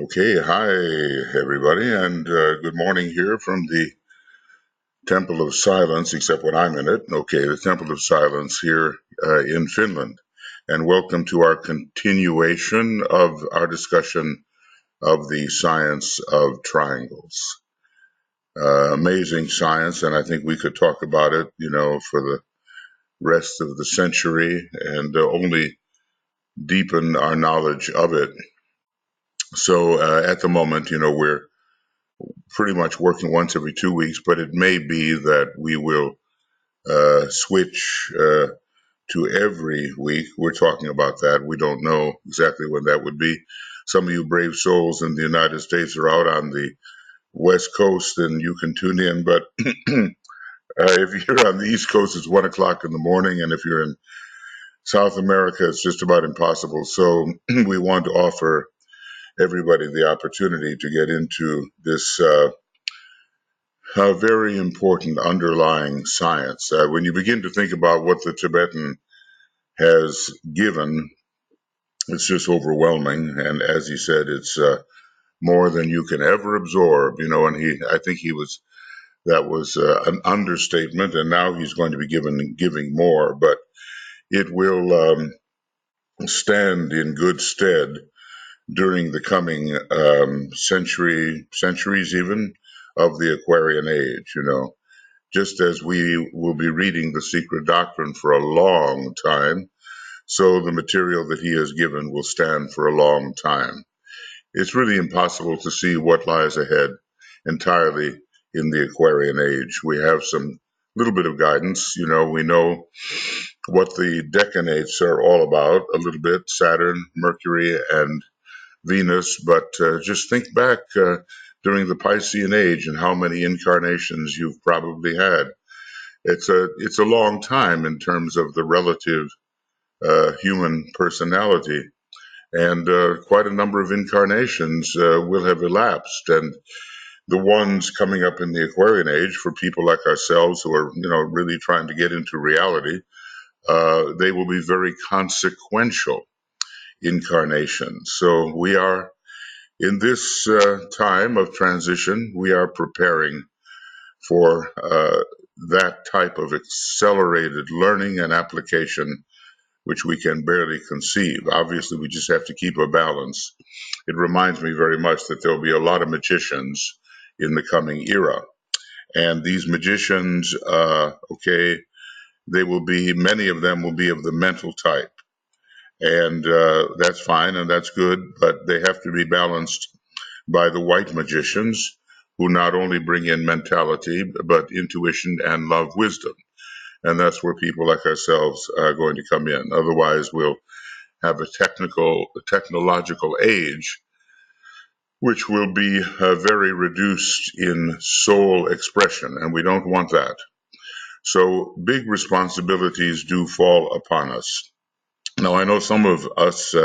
Okay, hi everybody, and good morning here from the Temple of Silence, except when I'm in it. Okay, the Temple of Silence here in Finland. And welcome to our continuation of our discussion of the science of triangles. Amazing science, and I think we could talk about it, for the rest of the century and only deepen our knowledge of it. So at the moment, we're pretty much working once every 2 weeks, but it may be that we will switch to every week. We're talking about that. We don't know exactly when that would be. Some of you brave souls in the United States are out on the West Coast and you can tune in, but if you're on the East Coast, it's 1 o'clock in the morning, and if you're in South America, it's just about impossible. So we want to offer everybody the opportunity to get into this very important underlying science. When you begin to think about what the Tibetan has given, it's just overwhelming. And as he said, it's more than you can ever absorb, and I think that was an understatement. And now he's going to be giving more, but it will stand in good stead during the coming centuries even of the Aquarian age, just as we will be reading the secret doctrine for a long time, so the material that he has given will stand for a long time. It's really impossible to see what lies ahead entirely in the Aquarian age. We have some little bit of guidance. We know what the decanates are all about a little bit, Saturn, Mercury, and Venus, but just think back during the Piscean age and how many incarnations you've probably had. It's a long time in terms of the relative human personality, and quite a number of incarnations will have elapsed. And the ones coming up in the Aquarian age, for people like ourselves who are, really trying to get into reality, they will be very consequential incarnations. So we are in this time of transition. We are preparing for that type of accelerated learning and application, which we can barely conceive. Obviously, we just have to keep a balance. It reminds me very much that there'll be a lot of magicians in the coming era. And these magicians, many of them will be of the mental type. And that's fine and that's good, but they have to be balanced by the white magicians, who not only bring in mentality, but intuition and love wisdom. And that's where people like ourselves are going to come in. Otherwise, we'll have a technological age, which will be very reduced in soul expression, and we don't want that. So big responsibilities do fall upon us. Now, I know some of us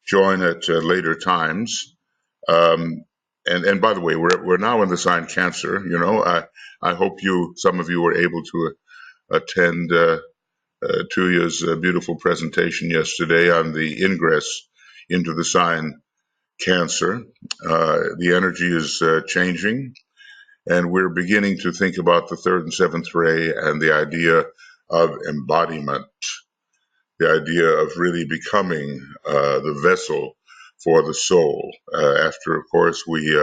join at later times. And by the way, we're now in the sign Cancer. I hope some of you were able to attend Tuija's beautiful presentation yesterday on the ingress into the sign Cancer. The energy is changing, and we're beginning to think about the third and seventh ray and the idea of embodiment, the idea of really becoming the vessel for the soul. After, of course, we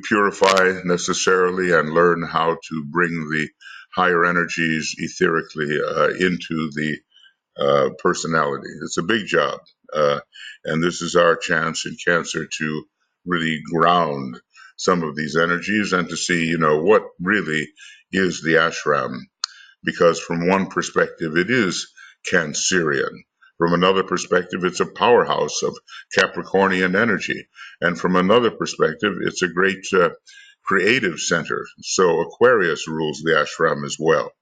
purify necessarily and learn how to bring the higher energies etherically into the personality. It's a big job. And this is our chance in Cancer to really ground some of these energies and to see, what really is the ashram. Because from one perspective, it is Cancerian. From another perspective, it's a powerhouse of Capricornian energy. And from another perspective, it's a great creative center. So Aquarius rules the ashram as well.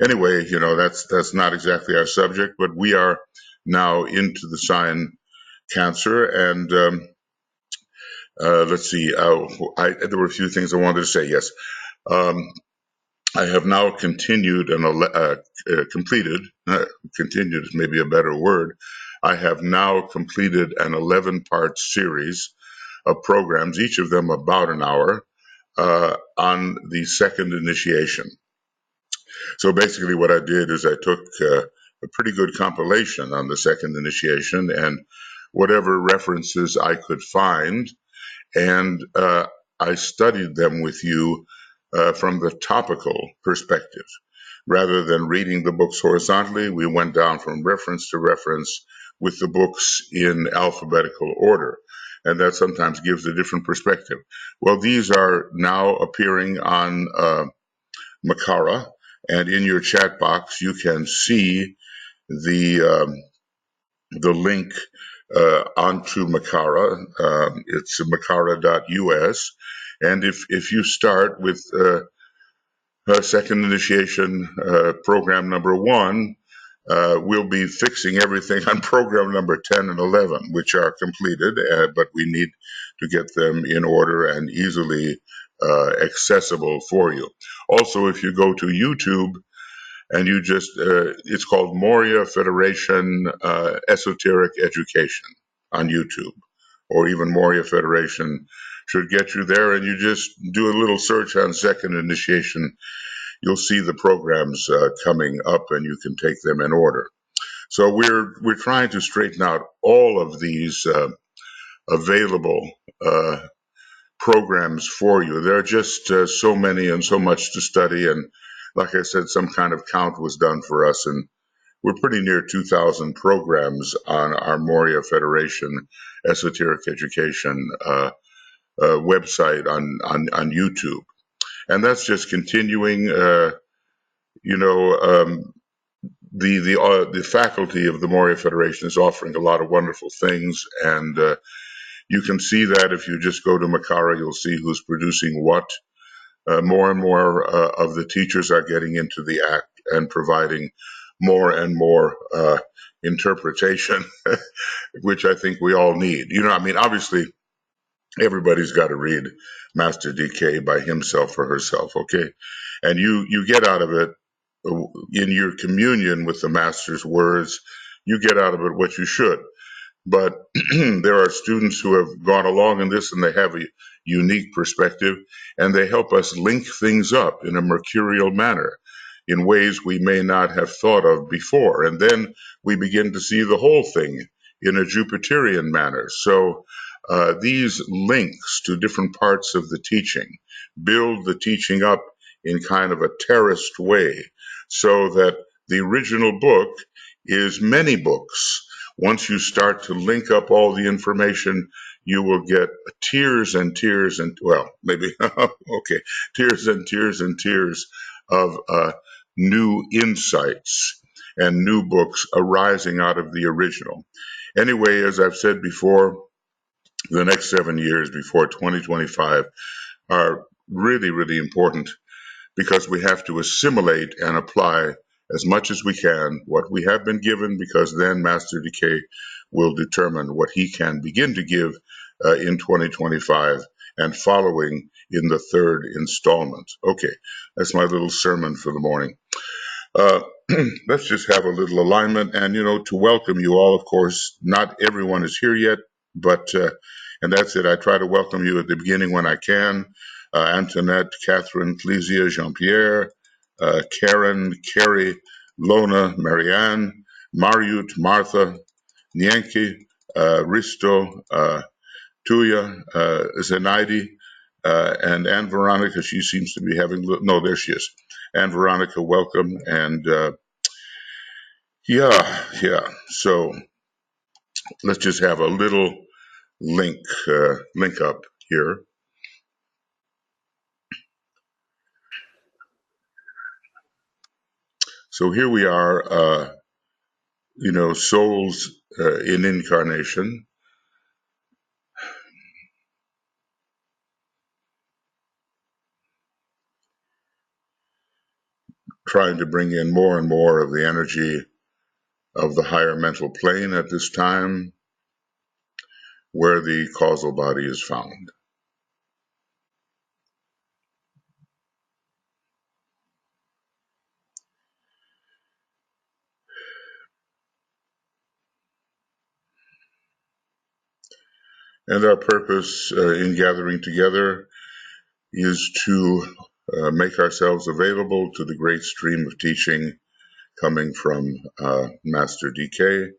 Anyway, that's not exactly our subject, but we are now into the sign Cancer. And let's see, there were a few things I wanted to say. Yes. I have now continued and completed, continued is maybe a better word. I have now completed an 11-part series of programs, each of them about an hour, on the second initiation. So basically, what I did is I took a pretty good compilation on the second initiation and whatever references I could find, and I studied them with you from the topical perspective. Rather than reading the books horizontally, we went down from reference to reference with the books in alphabetical order. And that sometimes gives a different perspective. Well, these are now appearing on Makara, and in your chat box, you can see the link onto Makara. It's makara.us. And if you start with second initiation program number 1, we'll be fixing everything on program number 10 and 11, which are completed, but we need to get them in order and easily accessible for you. Also, if you go to YouTube and you just, it's called Moria Federation Esoteric Education on YouTube, or even Moria Federation should get you there, and you just do a little search on second initiation. You'll see the programs coming up, and you can take them in order. So we're trying to straighten out all of these available programs for you. There are just so many and so much to study, and like I said, some kind of count was done for us, and we're pretty near 2,000 programs on our Moria Federation Esoteric Education website on YouTube, and that's just continuing. You know, the faculty of the Moria Federation is offering a lot of wonderful things, and you can see that if you just go to Makara, you'll see who's producing what. More and more of the teachers are getting into the act and providing more and more interpretation, which I think we all need. You know, I mean, obviously, everybody's got to read Master DK by himself or herself, okay? And you get out of it in your communion with the Master's words, you get out of it what you should. But there are students who have gone along in this and they have a unique perspective, and they help us link things up in a mercurial manner in ways we may not have thought of before. And then we begin to see the whole thing in a Jupiterian manner. So these links to different parts of the teaching build the teaching up in kind of a terraced way so that the original book is many books. Once you start to link up all the information, you will get tears and tears and, well, maybe, okay, tears and tears and tears of new insights and new books arising out of the original. Anyway, as I've said before, the next 7 years before 2025 are really, really important because we have to assimilate and apply as much as we can what we have been given, because then Master Decay will determine what he can begin to give in 2025 and following in the third installment. Okay, that's my little sermon for the morning. Uh, let's just have a little alignment and, you know, to welcome you all. Of course, not everyone is here yet, but, and that's it. I try to welcome you at the beginning when I can. Antoinette, Catherine, Clesia, Jean-Pierre, Karen, Carrie, Lona, Marianne, Mariut, Martha, Nyanki, Risto, Tuija, Zenaidi, and Anne Veronica. She seems to be having, no, there she is. Anne Veronica, welcome. And yeah. So let's just have a little link up here. So here we are, you know, souls in incarnation. Trying to bring in more and more of the energy of the higher mental plane at this time, where the causal body is found. And our purpose in gathering together is to make ourselves available to the great stream of teaching coming from Master DK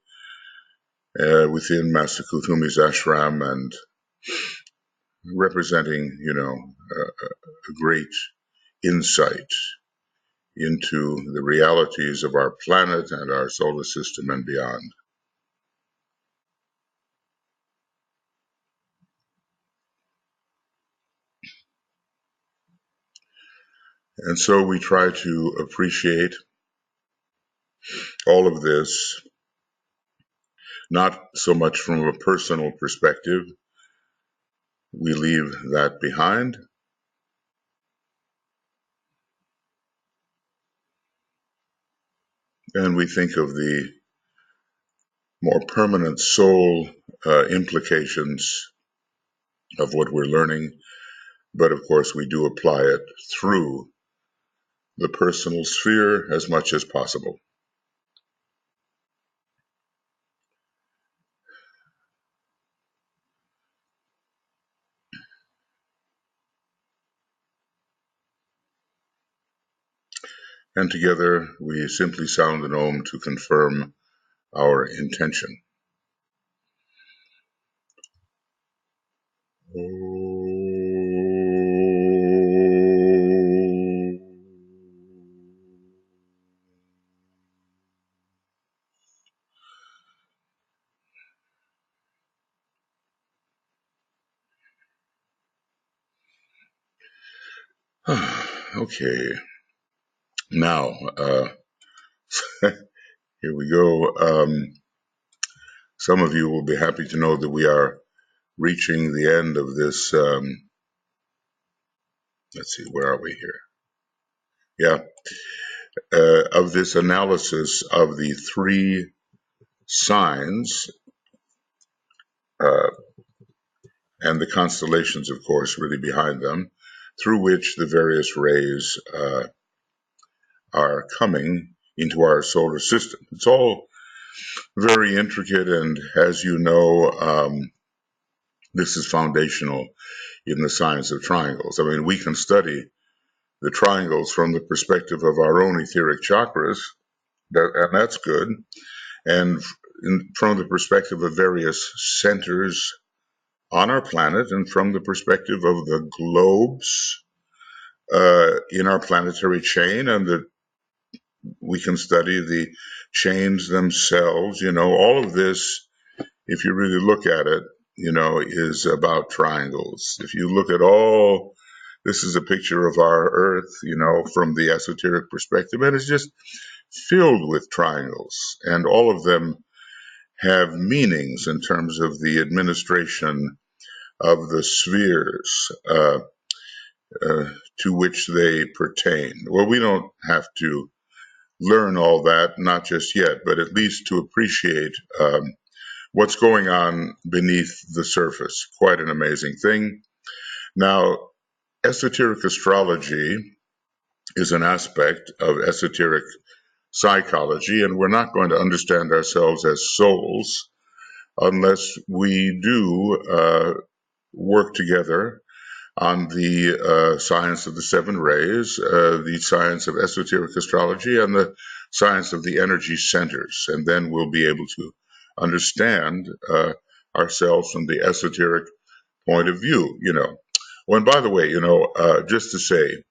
within Master Kutumi's ashram, and representing, a great insight into the realities of our planet and our solar system and beyond. And so we try to appreciate all of this, not so much from a personal perspective. We leave that behind. And we think of the more permanent soul implications of what we're learning. But of course, we do apply it through the personal sphere as much as possible. And together, we simply sound an Om to confirm our intention. Okay, now, here we go. Some of you will be happy to know that we are reaching the end of this. Let's see, where are we here? Yeah, of this analysis of the three signs and the constellations, of course, really behind them, through which the various rays are coming into our solar system. It's all very intricate, and as you know, this is foundational in the science of triangles. I mean, we can study the triangles from the perspective of our own etheric chakras, and that's good, and from the perspective of various centers on our planet, and from the perspective of the globes in our planetary chain, and that we can study the chains themselves. All of this, if you really look at it, is about triangles. If you look at this is a picture of our Earth, from the esoteric perspective, and it's just filled with triangles, and all of them have meanings in terms of the administration of the spheres to which they pertain. Well, we don't have to learn all that, not just yet, but at least to appreciate what's going on beneath the surface. Quite an amazing thing. Now, esoteric astrology is an aspect of esoteric psychology, and we're not going to understand ourselves as souls unless we do work together on the science of the seven rays, the science of esoteric astrology, and the science of the energy centers. And then we'll be able to understand ourselves from the esoteric point of view, Oh, and by the way, just to say,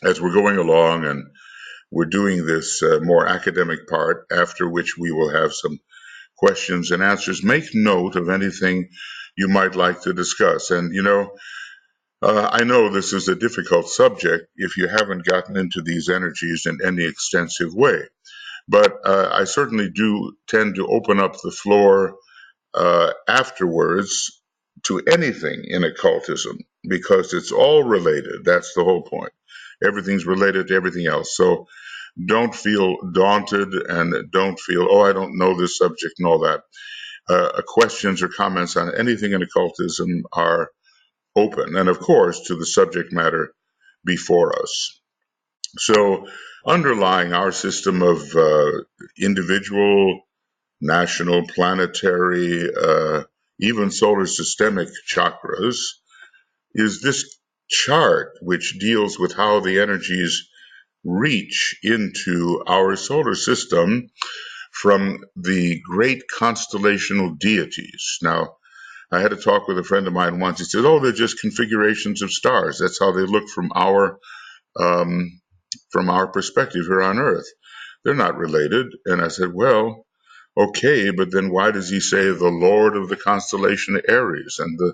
as we're going along and we're doing this more academic part, after which we will have some questions and answers, make note of anything you might like to discuss. And, I know this is a difficult subject if you haven't gotten into these energies in any extensive way, but I certainly do tend to open up the floor afterwards to anything in occultism, because it's all related. That's the whole point. Everything's related to everything else. So don't feel daunted, and don't feel, oh, I don't know this subject and all that. Questions or comments on anything in occultism are open, and of course to the subject matter before us. So underlying our system of individual, national, planetary, even solar systemic chakras, is this chart which deals with how the energies reach into our solar system from the great constellational deities. Now, I had a talk with a friend of mine once. He said, "Oh, they're just configurations of stars. That's how they look um, from our perspective here on Earth. They're not related." And I said, "Well, okay, but then why does he say the Lord of the constellation Aries and the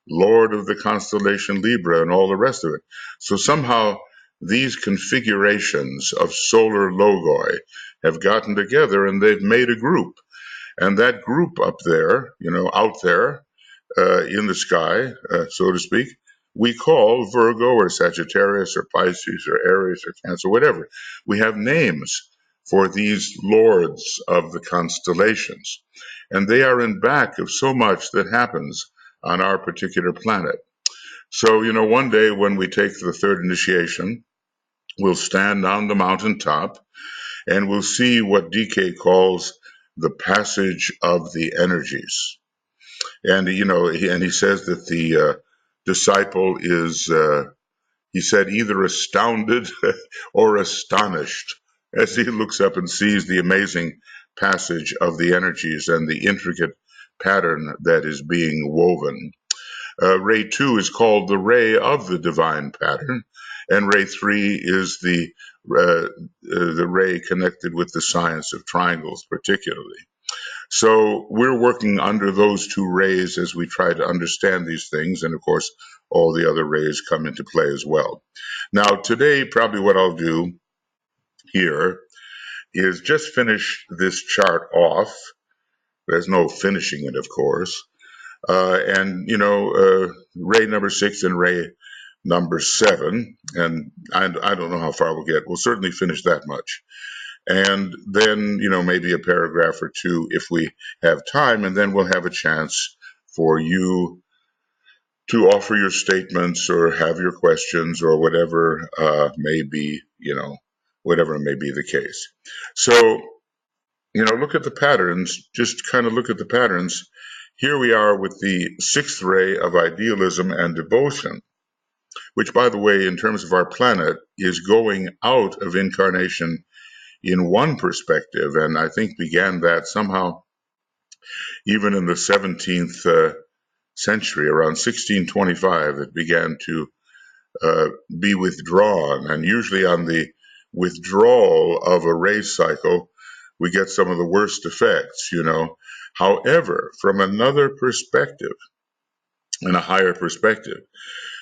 Lord of the constellation Libra and all the rest of it?" So somehow these configurations of solar logoi have gotten together and they've made a group. And that group up there, out there, in the sky, so to speak, we call Virgo or Sagittarius or Pisces or Aries or Cancer, whatever. We have names for these lords of the constellations, and they are in back of so much that happens on our particular planet. So, one day when we take the third initiation, we'll stand on the mountaintop and we'll see what DK calls the passage of the energies. And he says that the disciple is, he said, either astounded or astonished as he looks up and sees the amazing passage of the energies and the intricate pattern that is being woven. Ray 2 is called the ray of the divine pattern, and ray 3 is the ray connected with the science of triangles, particularly. So we're working under those two rays as we try to understand these things. And of course, all the other rays come into play as well. Now, today, probably what I'll do here is just finish this chart off. There's no finishing it, of course. Ray number 6 and ray number 7. And I don't know how far we'll get. We'll certainly finish that much. And then, maybe a paragraph or two if we have time, and then we'll have a chance for you to offer your statements or have your questions or whatever may be, whatever may be the case. So, look at the patterns, just kind of look at the patterns. Here we are with the 6th ray of idealism and devotion, which, by the way, in terms of our planet, is going out of incarnation in one perspective, and I think began that somehow even in the 17th century, around 1625, it began to be withdrawn. And usually on the withdrawal of a race cycle, we get some of the worst effects, However, from another perspective, and a higher perspective,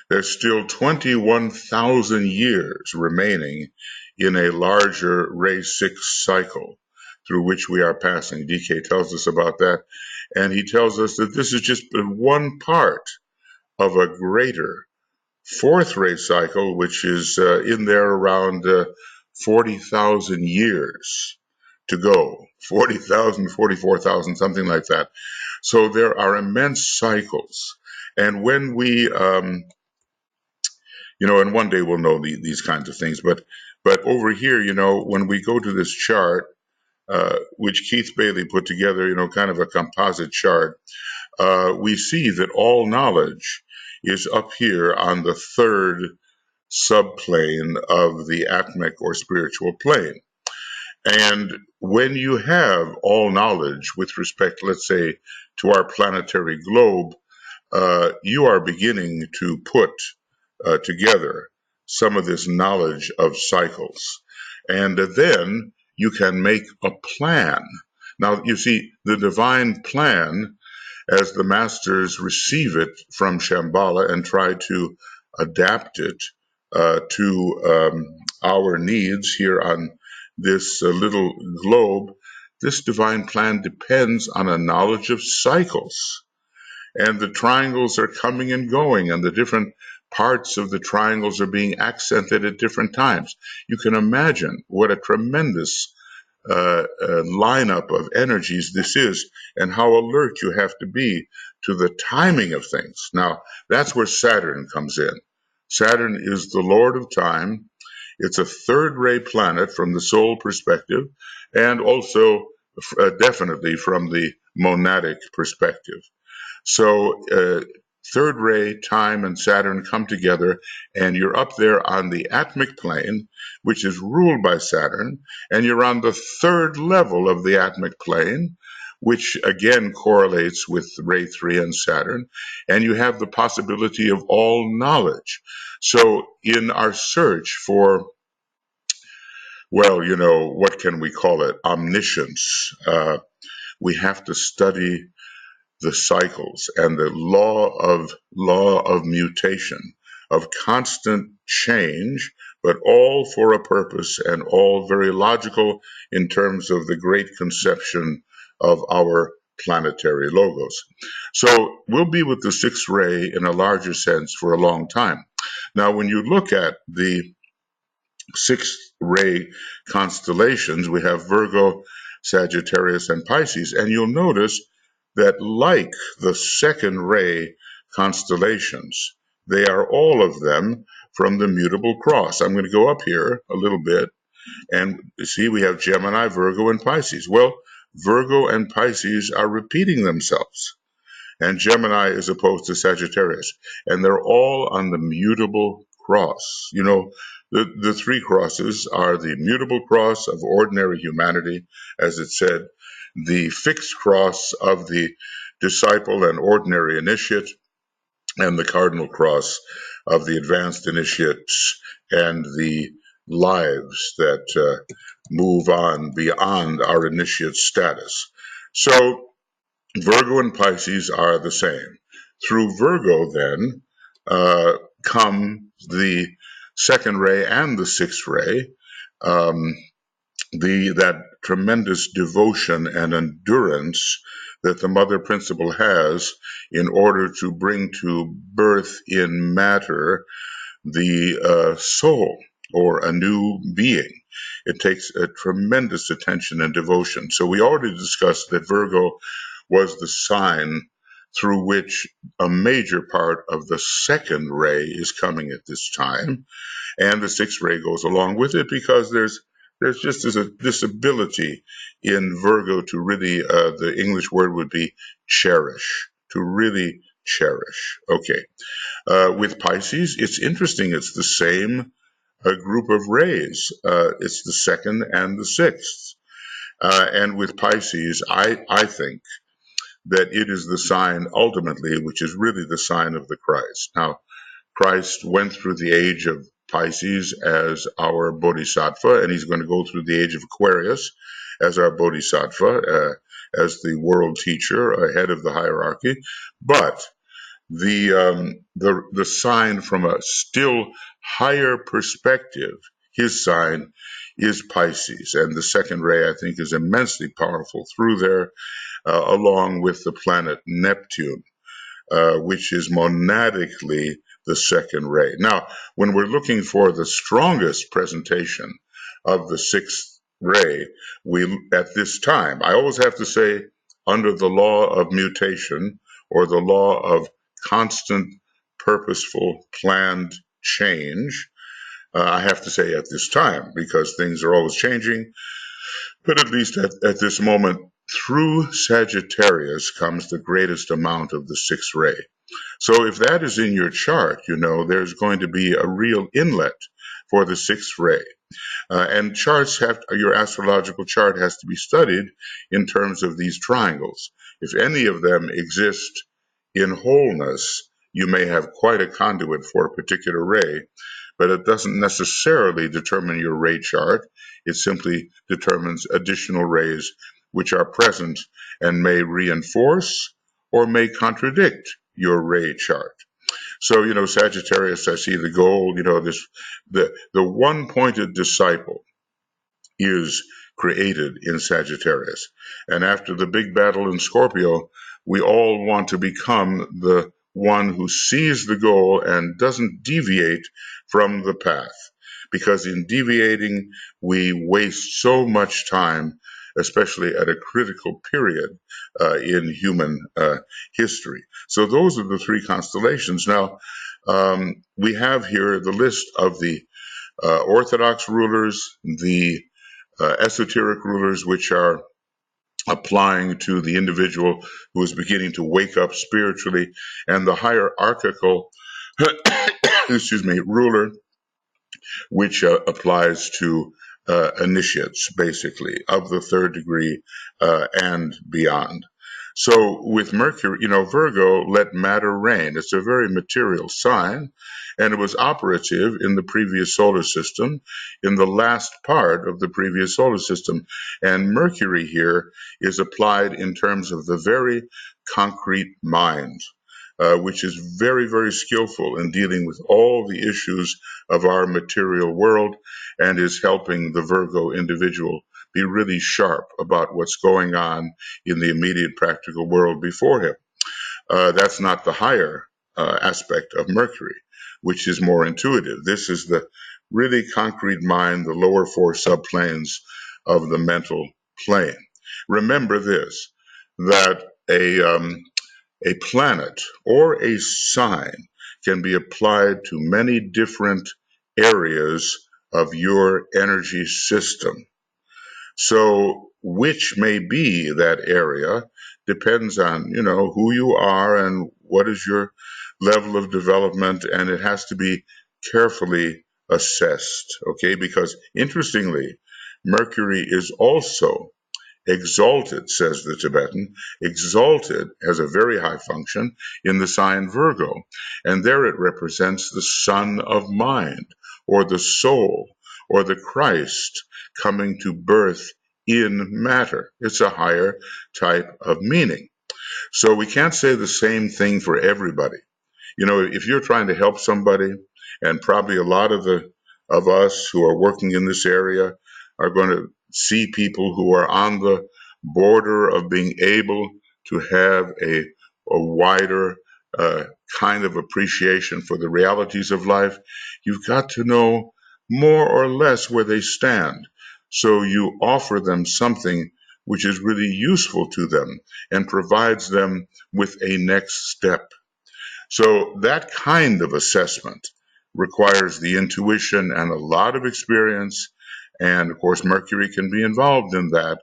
there's still 21,000 years remaining in a larger Ray 6 cycle through which we are passing. DK tells us about that, and he tells us that this is just one part of a greater 4th Ray cycle, which is in there around 40,000 years to go. 40,000, 44,000, something like that. So there are immense cycles. And when we and one day we'll know these kinds of things. But over here, when we go to this chart, which Keith Bailey put together, kind of a composite chart, we see that all knowledge is up here on the 3rd subplane of the atmic or spiritual plane. And when you have all knowledge with respect, let's say, to our planetary globe, you are beginning to put together some of this knowledge of cycles. And then you can make a plan. Now, you see, the divine plan, as the masters receive it from Shambhala and try to adapt it to our needs here on this little globe, this divine plan depends on a knowledge of cycles. And the triangles are coming and going, and the different parts of the triangles are being accented at different times. You can imagine what a tremendous lineup of energies this is, and how alert you have to be to the timing of things. Now, that's where Saturn comes in. Saturn is the Lord of Time. It's a 3rd ray planet from the soul perspective, and also definitely from the monadic perspective. So third ray, time, and Saturn come together, and you're up there on the atmic plane, which is ruled by Saturn, and you're on the third level of the atmic plane, which again correlates with ray 3 and Saturn, and you have the possibility of all knowledge. So in our search for, well, what can we call it? Omniscience. We have to study the cycles and the law of mutation, of constant change, but all for a purpose and all very logical in terms of the great conception of our planetary logos. So we'll be with the sixth ray in a larger sense for a long time. Now, when you look at the sixth ray constellations, we have Virgo, Sagittarius, and Pisces, and you'll notice that, like the second ray constellations, they are all of them from the mutable cross. I'm going to go up here a little bit and see we have Gemini, Virgo, and Pisces. Well, Virgo and Pisces are repeating themselves, and Gemini is opposed to Sagittarius, and they're all on the mutable cross. The three crosses are the mutable cross of ordinary humanity, as it said, the fixed cross of the disciple and ordinary initiate, and the cardinal cross of the advanced initiates and the lives that move on beyond our initiate status. So Virgo and Pisces are the same. Through Virgo, then, come the second ray and the sixth ray, that tremendous devotion and endurance that the mother principle has in order to bring to birth in matter the soul or a new being. It takes a tremendous attention and devotion. So we already discussed that Virgo was the sign through which a major part of the second ray is coming at this time, and the sixth ray goes along with it because there's just this ability in Virgo to really, the English word would be cherish, to really cherish. Okay. With Pisces, it's interesting. It's the same group of rays. It's the second and the sixth. And with Pisces, I think that it is the sign ultimately, which is really the sign of the Christ. Now, Christ went through the age of Pisces as our bodhisattva, and he's going to go through the age of Aquarius as our bodhisattva, as the world teacher, ahead of the hierarchy. But the sign from a still higher perspective, his sign is Pisces, and the second ray I think is immensely powerful through there, along with the planet Neptune, which is monadically the second ray. Now, when we're looking for the strongest presentation of the sixth ray, at this time, I always have to say, under the law of mutation or the law of constant, purposeful, planned change, I have to say at this time, because things are always changing, but at least at this moment, through Sagittarius comes the greatest amount of the sixth ray. So if that is in your chart, there's going to be a real inlet for the sixth ray. And your astrological chart has to be studied in terms of these triangles. If any of them exist in wholeness, you may have quite a conduit for a particular ray, but it doesn't necessarily determine your ray chart. It simply determines additional rays which are present and may reinforce or may contradict your ray chart. So, Sagittarius, I see the goal, the one-pointed disciple is created in Sagittarius. And after the big battle in Scorpio, we all want to become the one who sees the goal and doesn't deviate from the path. Because in deviating, we waste so much time, especially at a critical period in human history. So those are the three constellations. Now, we have here the list of the Orthodox rulers, the esoteric rulers, which are applying to the individual who is beginning to wake up spiritually, and the hierarchical excuse me, ruler, which applies to initiates, basically, of the third degree and beyond. So with Mercury, Virgo, let matter reign. It's a very material sign, and it was operative in the previous solar system, in the last part of the previous solar system. And Mercury here is applied in terms of the very concrete mind, which is very, very skillful in dealing with all the issues of our material world, and is helping the Virgo individual be really sharp about what's going on in the immediate practical world before him. That's not the higher aspect of Mercury, which is more intuitive. This is the really concrete mind, the lower four subplanes of the mental plane. Remember this, that a planet or a sign can be applied to many different areas of your energy system. So which may be that area depends on, who you are and what is your level of development, and it has to be carefully assessed, okay? Because interestingly, Mercury is also exalted, says the Tibetan. Exalted has a very high function in the sign Virgo, and there it represents the sun of mind, or the soul, or the Christ coming to birth in matter. It's a higher type of meaning. So we can't say the same thing for everybody. If you're trying to help somebody, and probably a lot of us who are working in this area are going to see people who are on the border of being able to have a wider kind of appreciation for the realities of life, you've got to know more or less where they stand. So you offer them something which is really useful to them and provides them with a next step. So that kind of assessment requires the intuition and a lot of experience. And of course, Mercury can be involved in that,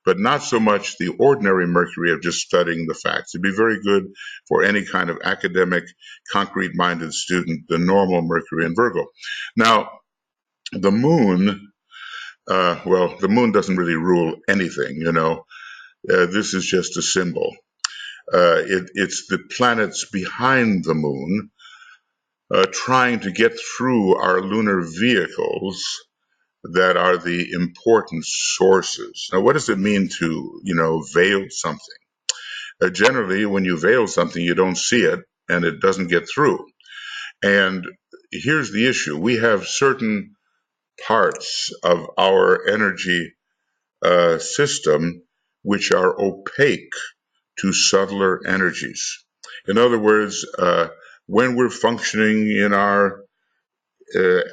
but not so much the ordinary Mercury of just studying the facts. It'd be very good for any kind of academic, concrete-minded student, the normal Mercury in Virgo. Now, the moon, the moon doesn't really rule anything, this is just a symbol. It's the planets behind the moon trying to get through our lunar vehicles that are the important sources. Now, what does it mean to, veil something? Generally, when you veil something, you don't see it and it doesn't get through. And here's the issue. We have certain parts of our energy system which are opaque to subtler energies. In other words, when we're functioning in our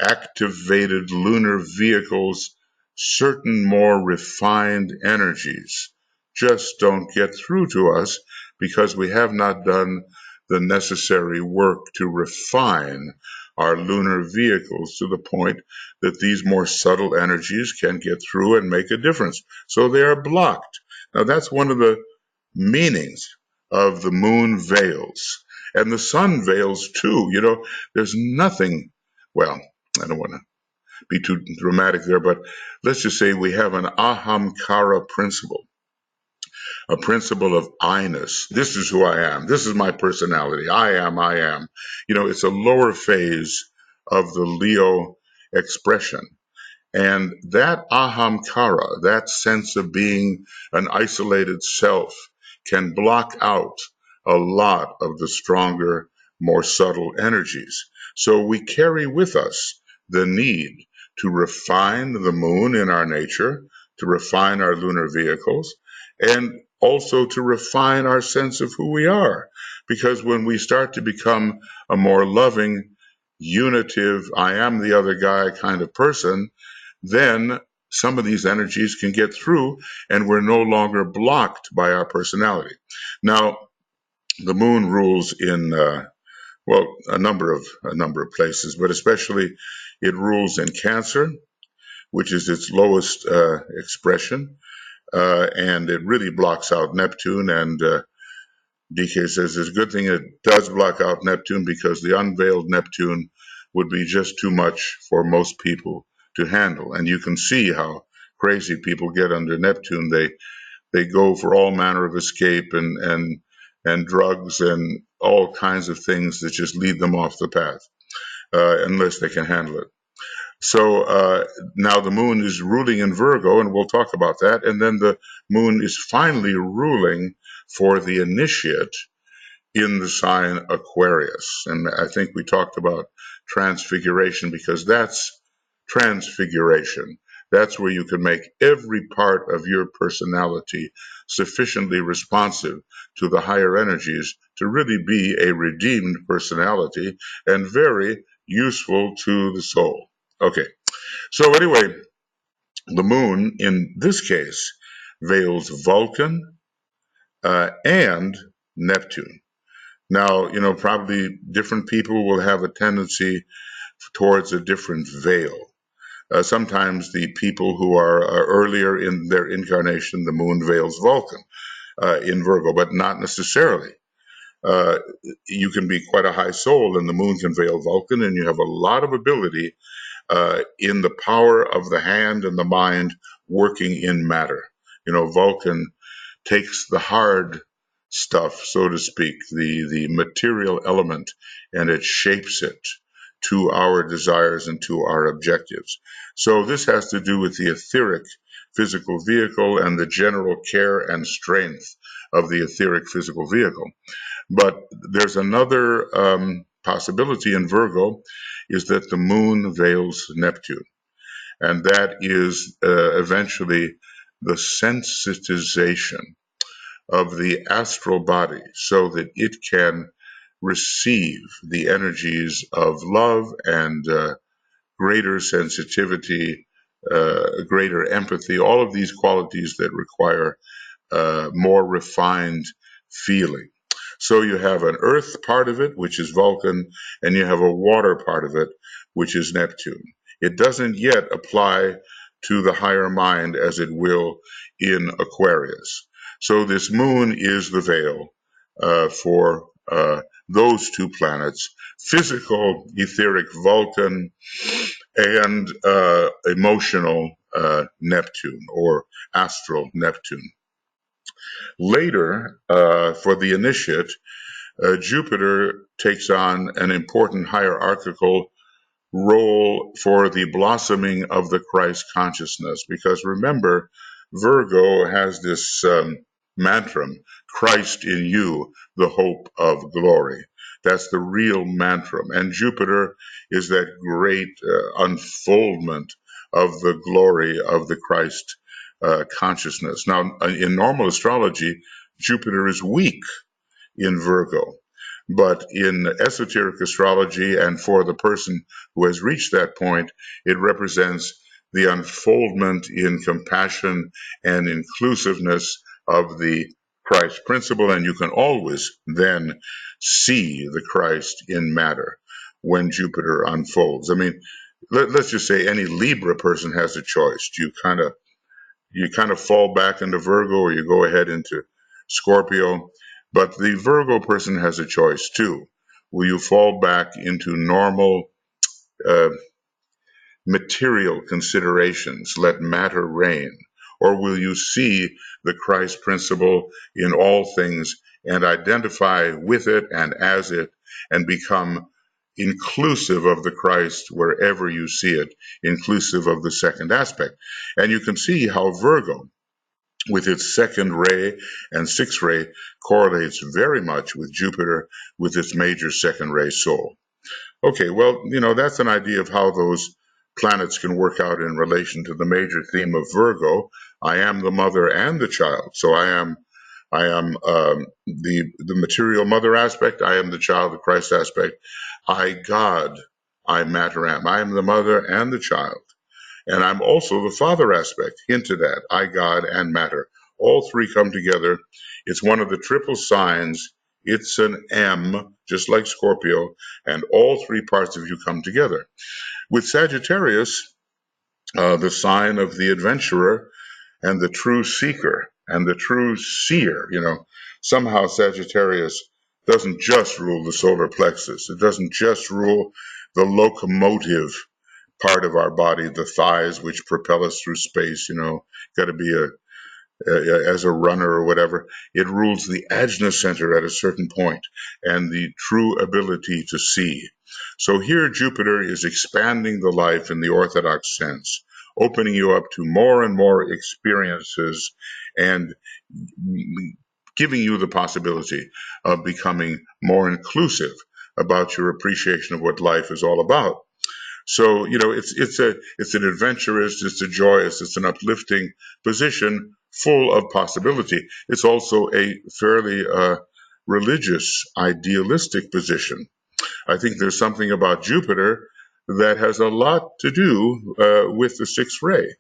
activated lunar vehicles, certain more refined energies just don't get through to us because we have not done the necessary work to refine our lunar vehicles to the point that these more subtle energies can get through and make a difference. So they are blocked. Now that's one of the meanings of the moon veils. And the sun veils too. There's nothing, well, I don't want to be too dramatic there, but let's just say we have an ahamkara principle, a principle of I-ness. This is who I am. This is my personality. I am. It's a lower phase of the Leo expression. And that ahamkara, that sense of being an isolated self, can block out a lot of the stronger, more subtle energies. So we carry with us the need to refine the moon in our nature, to refine our lunar vehicles, and also to refine our sense of who we are. Because when we start to become a more loving, unitive, I am the other guy kind of person, then some of these energies can get through and we're no longer blocked by our personality. Now, the moon rules in, a number of places, but especially it rules in Cancer, which is its lowest expression. and it really blocks out Neptune. And DK says it's a good thing it does block out Neptune, because the unveiled Neptune would be just too much for most people to handle. And you can see how crazy people get under Neptune. They go for all manner of escape and drugs and all kinds of things that just lead them off the path, unless they can handle it. So now the moon is ruling in Virgo, and we'll talk about that. And then the moon is finally ruling for the initiate in the sign Aquarius. And I think we talked about transfiguration, because that's transfiguration. That's where you can make every part of your personality sufficiently responsive to the higher energies to really be a redeemed personality and very useful to the soul. Okay, so anyway, the moon in this case veils Vulcan and Neptune. Now, probably different people will have a tendency towards a different veil. Sometimes the people who are earlier in their incarnation, the moon veils Vulcan in Virgo, but not necessarily. You can be quite a high soul and the moon can veil Vulcan, and you have a lot of ability in the power of the hand and the mind working in matter. Vulcan takes the hard stuff, so to speak, the material element, and it shapes it to our desires and to our objectives. So this has to do with the etheric physical vehicle and the general care and strength of the etheric physical vehicle. But there's another possibility in Virgo, is that the moon veils Neptune. And that is eventually the sensitization of the astral body so that it can receive the energies of love and greater sensitivity, greater empathy, all of these qualities that require more refined feeling. So you have an earth part of it, which is Vulcan, and you have a water part of it, which is Neptune. It doesn't yet apply to the higher mind as it will in Aquarius. So this moon is the veil for those two planets, physical, etheric Vulcan, and emotional Neptune, or astral Neptune. Later, for the initiate, Jupiter takes on an important hierarchical role for the blossoming of the Christ consciousness. Because remember, Virgo has this mantra, Christ in you, the hope of glory. That's the real mantra. And Jupiter is that great unfoldment of the glory of the Christ consciousness. Now, in normal astrology, Jupiter is weak in Virgo. But in esoteric astrology, and for the person who has reached that point, it represents the unfoldment in compassion and inclusiveness of the Christ principle. And you can always then see the Christ in matter when Jupiter unfolds. I mean, let's just say any Libra person has a choice. You kind of fall back into Virgo, or you go ahead into Scorpio. But the Virgo person has a choice too. Will you fall back into normal material considerations, let matter reign? Or will you see the Christ principle in all things and identify with it and as it, and become inclusive of the Christ wherever you see it, inclusive of the second aspect? And you can see how Virgo, with its second ray and sixth ray, correlates very much with Jupiter with its major second ray soul. Okay, well, that's an idea of how those planets can work out in relation to the major theme of Virgo. I am the mother and the child. So I am the material mother aspect. I am the child, the Christ aspect. I, God, I matter am. I am the mother and the child. And I'm also the father aspect. Hinted at. I, God, and matter. All three come together. It's one of the triple signs. It's an M, just like Scorpio, and all three parts of you come together. With Sagittarius, the sign of the adventurer, and the true seeker and the true seer. Somehow Sagittarius doesn't just rule the solar plexus. It doesn't just rule the locomotive part of our body, the thighs, which propel us through space. Got to be as a runner or whatever. It rules the ajna center at a certain point and the true ability to see. So here Jupiter is expanding the life in the orthodox sense, opening you up to more and more experiences and giving you the possibility of becoming more inclusive about your appreciation of what life is all about. So, it's an adventurous, it's a joyous, it's an uplifting position full of possibility. It's also a fairly religious, idealistic position. I think there's something about Jupiter that has a lot to do with the sixth ray,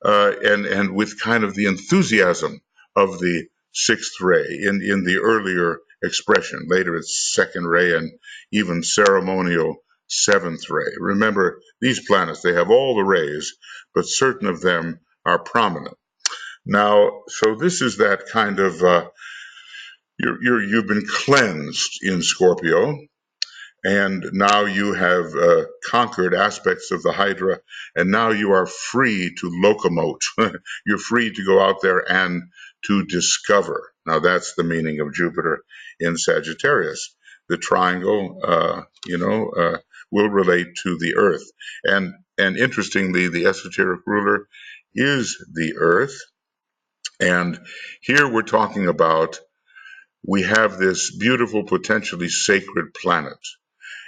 and with kind of the enthusiasm of the sixth ray in the earlier expression. Later it's second ray and even ceremonial seventh ray. Remember, these planets, they have all the rays, but certain of them are prominent. Now, so this is that kind of, you've been cleansed in Scorpio, and now you have conquered aspects of the Hydra, and now you are free to locomote. You're free to go out there and to discover. Now that's the meaning of Jupiter in Sagittarius. The triangle, will relate to the Earth, and interestingly, the esoteric ruler is the Earth, and here we're talking about we have this beautiful, potentially sacred planet.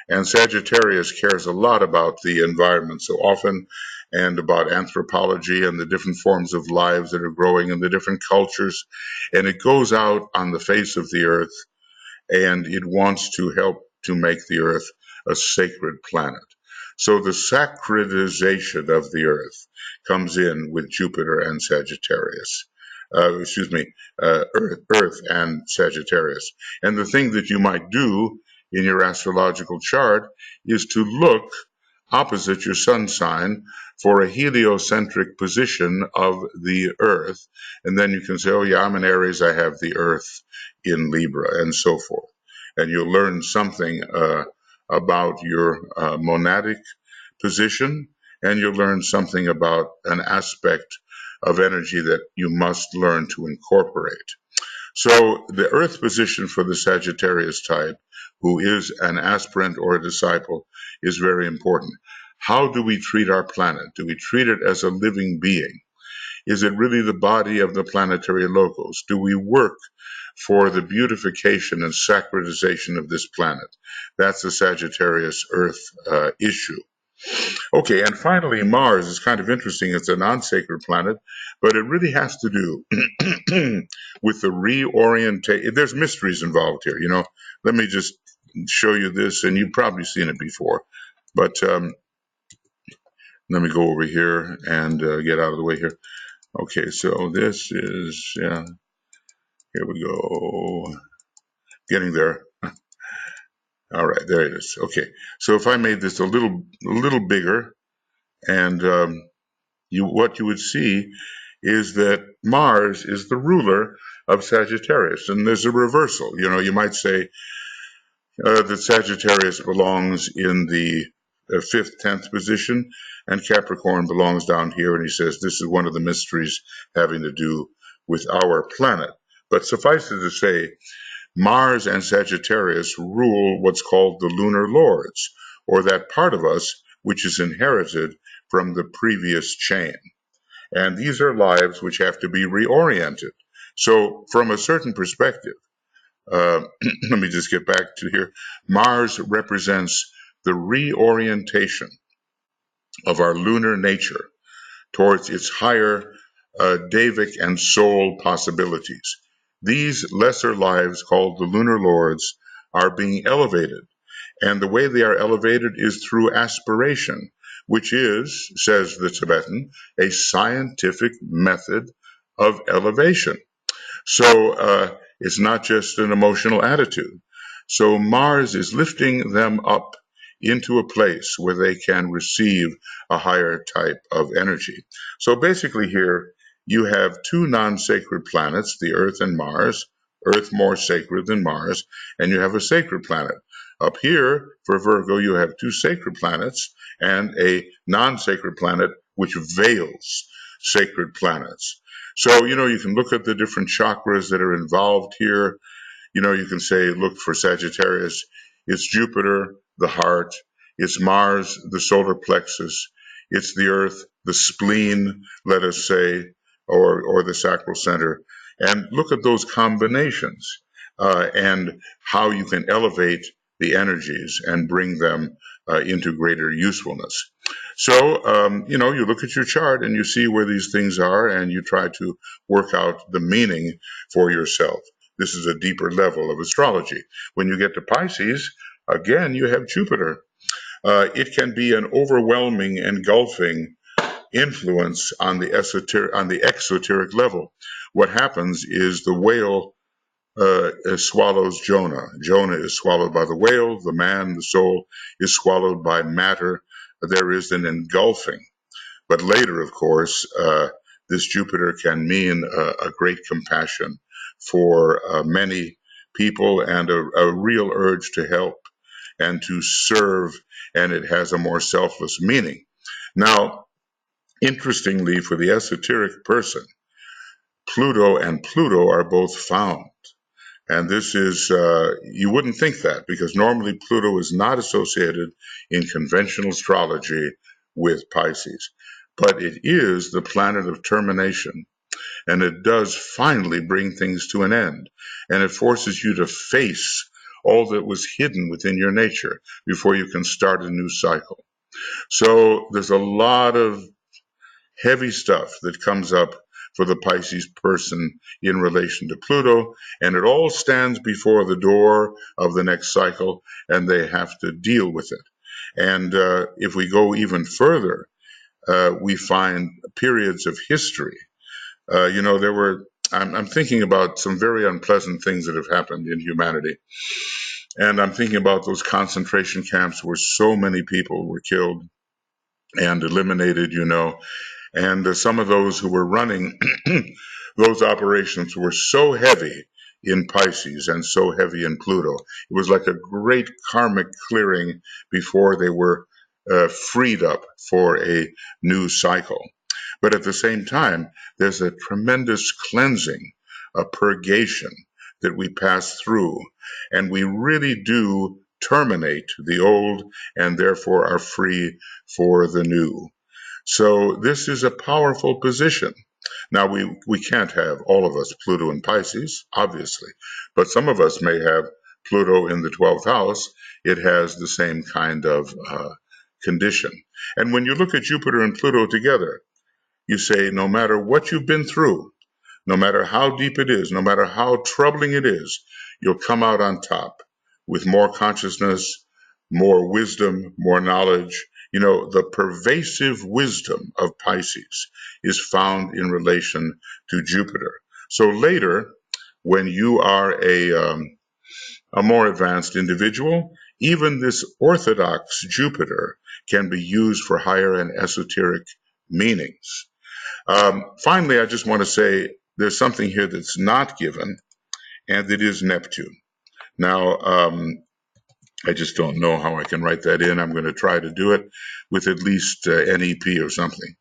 And Sagittarius cares a lot about the environment so often, and about anthropology and the different forms of lives that are growing in the different cultures. And it goes out on the face of the earth, and it wants to help to make the earth a sacred planet. So the sacralization of the earth comes in with Jupiter and Sagittarius. Earth and Sagittarius. And the thing that you might do in your astrological chart is to look opposite your sun sign for a heliocentric position of the Earth. And then you can say, oh yeah, I'm in Aries, I have the Earth in Libra, and so forth. And you'll learn something about your monadic position, and you'll learn something about an aspect of energy that you must learn to incorporate. So the Earth position for the Sagittarius type, who is an aspirant or a disciple, is very important. How do we treat our planet? Do we treat it as a living being? Is it really the body of the planetary locals? Do we work for the beautification and sacralization of this planet? That's the Sagittarius Earth issue. Okay, and finally, Mars is kind of interesting. It's a non-sacred planet, but it really has to do with the reorientation. There's mysteries involved here. Let me just show you this, and you've probably seen it before. But let me go over here and get out of the way here. Okay, so this is, yeah, here we go. Getting there. All right, there it is. Okay, so if I made this a little bigger, and what you would see is that Mars is the ruler of Sagittarius, and there's a reversal. You might say that Sagittarius belongs in the 5th, 10th position, and Capricorn belongs down here, and he says this is one of the mysteries having to do with our planet. But suffice it to say, Mars and Sagittarius rule what's called the lunar lords, or that part of us which is inherited from the previous chain. And these are lives which have to be reoriented. So from a certain perspective, let me just get back to here. Mars represents the reorientation of our lunar nature towards its higher Davic and soul possibilities. These lesser lives, called the lunar lords, are being elevated. And the way they are elevated is through aspiration, which is, says the Tibetan, a scientific method of elevation. So it's not just an emotional attitude. So Mars is lifting them up into a place where they can receive a higher type of energy. So basically here, you have two non-sacred planets, the Earth and Mars, Earth more sacred than Mars, and you have a sacred planet. Up here, for Virgo, you have two sacred planets and a non-sacred planet which veils sacred planets. So, you can look at the different chakras that are involved here. You can say, look for Sagittarius, it's Jupiter, the heart, it's Mars, the solar plexus, it's the earth, the spleen, let us say, or the sacral center. And look at those combinations and how you can elevate the energies and bring them into greater usefulness. So, you look at your chart and you see where these things are and you try to work out the meaning for yourself. This is a deeper level of astrology. When you get to Pisces, again, you have Jupiter. It can be an overwhelming, engulfing influence on the exoteric level. What happens is the whale swallows Jonah. Jonah is swallowed by the whale. The man, the soul, is swallowed by matter. There is an engulfing. But later, of course, this Jupiter can mean a great compassion for many people and a real urge to help and to serve, and it has a more selfless meaning. Now, interestingly, for the esoteric person, Pluto and Pluto are both found. And this is, you wouldn't think that because normally Pluto is not associated in conventional astrology with Pisces. But it is the planet of termination. And it does finally bring things to an end. And it forces you to face all that was hidden within your nature before you can start a new cycle. So there's a lot of heavy stuff that comes up for the Pisces person in relation to Pluto, and it all stands before the door of the next cycle, and they have to deal with it. And if we go even further, we find periods of history. I'm thinking about some very unpleasant things that have happened in humanity. And I'm thinking about those concentration camps where so many people were killed and eliminated, and some of those who were running those operations were so heavy in Pisces and so heavy in Pluto. It was like a great karmic clearing before they were freed up for a new cycle. But at the same time, there's a tremendous cleansing, a purgation that we pass through, and we really do terminate the old and therefore are free for the new. So this is a powerful position. Now, we can't have all of us Pluto in Pisces, obviously, but some of us may have Pluto in the 12th house. It has the same kind of condition. And when you look at Jupiter and Pluto together, you say, no matter what you've been through, no matter how deep it is, no matter how troubling it is, you'll come out on top with more consciousness, more wisdom, more knowledge. The pervasive wisdom of Pisces is found in relation to Jupiter. So later, when you are a more advanced individual, even this orthodox Jupiter can be used for higher and esoteric meanings. Finally, I just want to say there's something here that's not given, and it is Neptune. Now, I just don't know how I can write that in. I'm going to try to do it with at least NEP or something.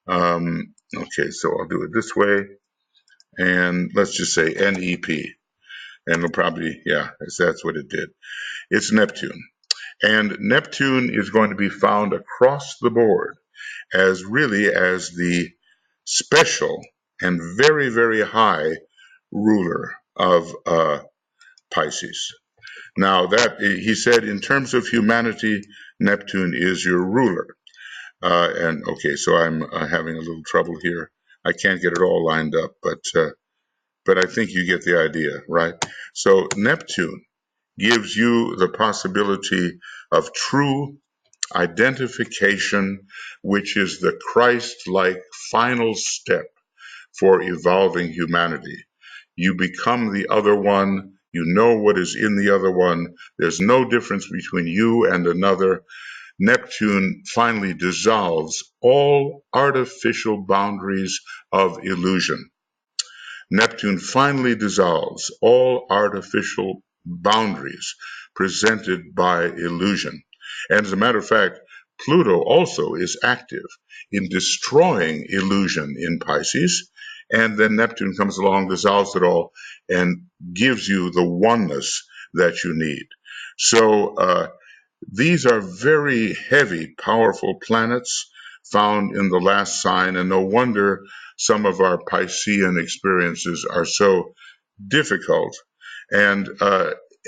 Okay, so I'll do it this way, and let's just say NEP, and it'll probably, that's what it did. It's Neptune, and Neptune is going to be found across the board as the special and very, very high ruler of Pisces. Now, that he said, in terms of humanity, Neptune is your ruler. And okay, so I'm having a little trouble here. I can't get it all lined up, but I think you get the idea, right? So Neptune gives you the possibility of true identification, which is the Christ-like final step for evolving humanity. You become the other one. You know what is in the other one. There's no difference between you and another. Neptune finally dissolves all artificial boundaries of illusion. Neptune finally dissolves all artificial boundaries presented by illusion. And as a matter of fact, Pluto also is active in destroying illusion in Pisces. And then Neptune comes along, dissolves it all, and gives you the oneness that you need. So these are very heavy, powerful planets found in the last sign, and no wonder some of our Piscean experiences are so difficult, and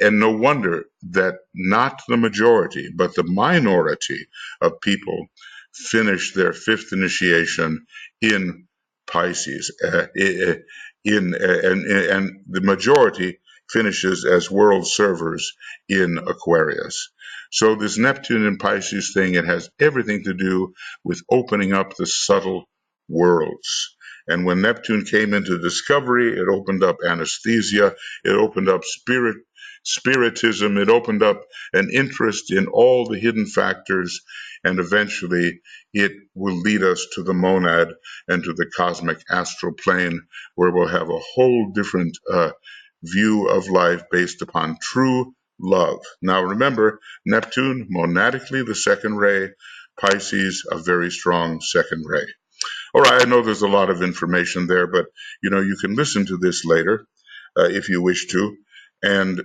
no wonder that not the majority, but the minority of people finish their fifth initiation in Pisces, and the majority finishes as world servers in Aquarius. So this Neptune and Pisces thing, it has everything to do with opening up the subtle worlds. And when Neptune came into discovery, it opened up anesthesia, it opened up spiritism, it opened up an interest in all the hidden factors, and eventually it will lead us to the monad and to the cosmic astral plane, where we'll have a whole different view of life based upon true love. Now remember, Neptune, monadically the second ray, Pisces, a very strong second ray. All right, I know there's a lot of information there, but you can listen to this later if you wish to, and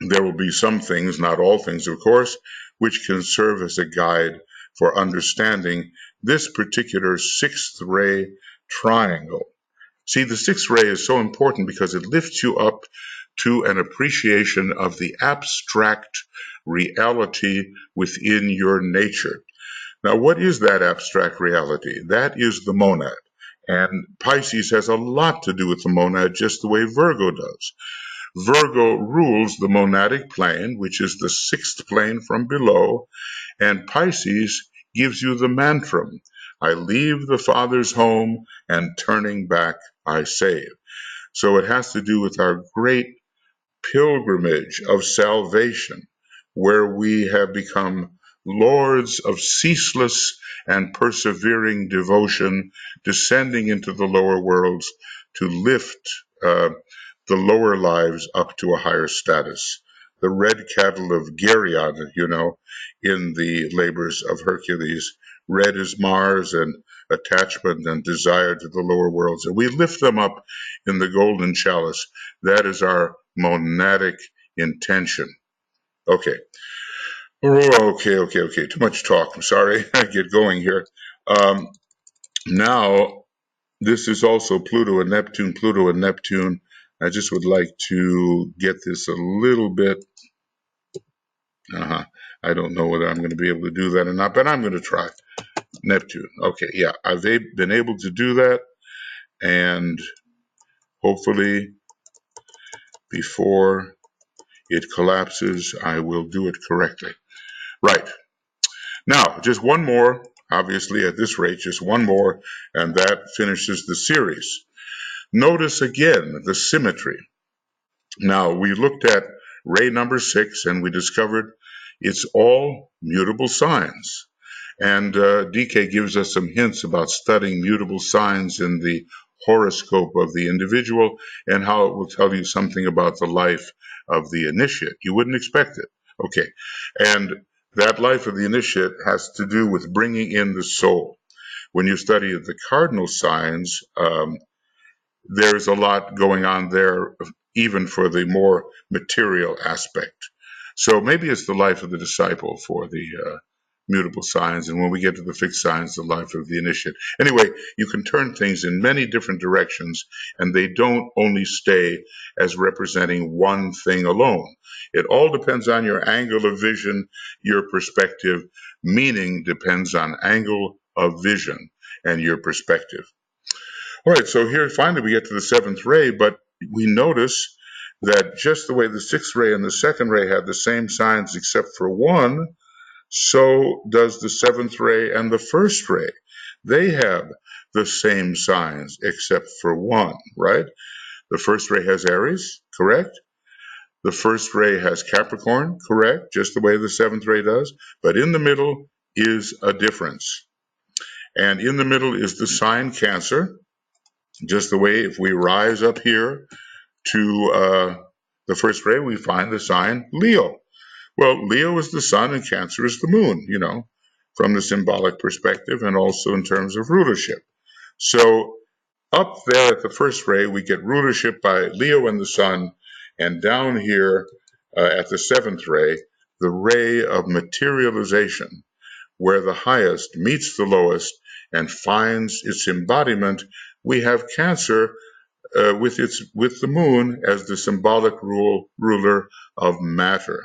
there will be some things, not all things, of course, which can serve as a guide for understanding this particular sixth ray triangle. See, the sixth ray is so important because it lifts you up to an appreciation of the abstract reality within your nature. Now, what is that abstract reality? That is the monad. And Pisces has a lot to do with the monad, just the way Virgo does. Virgo rules the monadic plane, which is the sixth plane from below, and Pisces gives you the mantra, I leave the Father's home, and turning back I save. So it has to do with our great pilgrimage of salvation, where we have become lords of ceaseless and persevering devotion, descending into the lower worlds to lift the lower lives up to a higher status. The red cattle of Geryon, in the labors of Hercules. Red is Mars and attachment and desire to the lower worlds. And we lift them up in the golden chalice. That is our monadic intention. Okay. Okay. Too much talk. I'm sorry. I get going here. Now, this is also Pluto and Neptune. Pluto and Neptune. I just would like to get this a little bit. I don't know whether I'm going to be able to do that or not, but I'm going to try. Neptune. Okay, yeah, I've been able to do that, and hopefully before it collapses, I will do it correctly. Right. Now, just one more, obviously at this rate, just one more, and that finishes the series. Notice again the symmetry. Now, we looked at ray number 6, and we discovered it's all mutable signs. And DK gives us some hints about studying mutable signs in the horoscope of the individual and how it will tell you something about the life of the initiate. You wouldn't expect it. Okay. And that life of the initiate has to do with bringing in the soul. When you study the cardinal signs, there's a lot going on there, even for the more material aspect. So maybe it's the life of the disciple for the mutable signs, and when we get to the fixed signs, the life of the initiate. Anyway, you can turn things in many different directions, and they don't only stay as representing one thing alone. It all depends on your angle of vision, your perspective. Meaning depends on angle of vision and your perspective. All right, so here finally we get to the seventh ray, but we notice that just the way the sixth ray and the second ray have the same signs except for one, so does the seventh ray and the first ray. They have the same signs except for one, right? The first ray has Aries, correct? the first ray has Capricorn, correct, just the way the seventh ray does, but in the middle is a difference. And in the middle is the sign Cancer, just the way if we rise up here to the first ray, we find the sign Leo. Well, Leo is the sun and Cancer is the moon, from the symbolic perspective and also in terms of rulership. So up there at the first ray, we get rulership by Leo and the sun, and down here at the seventh ray, the ray of materialization, where the highest meets the lowest and finds its embodiment. We have Cancer with the moon as the symbolic ruler of matter.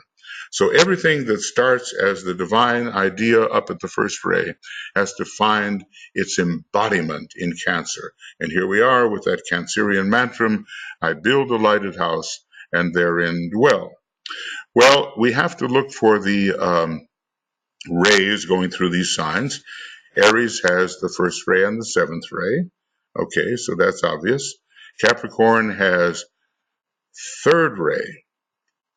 So everything that starts as the divine idea up at the first ray has to find its embodiment in Cancer. And here we are with that Cancerian mantra, I build a lighted house and therein dwell. Well, we have to look for the rays going through these signs. Aries has the first ray and the seventh ray. Okay, so that's obvious. Capricorn has third ray,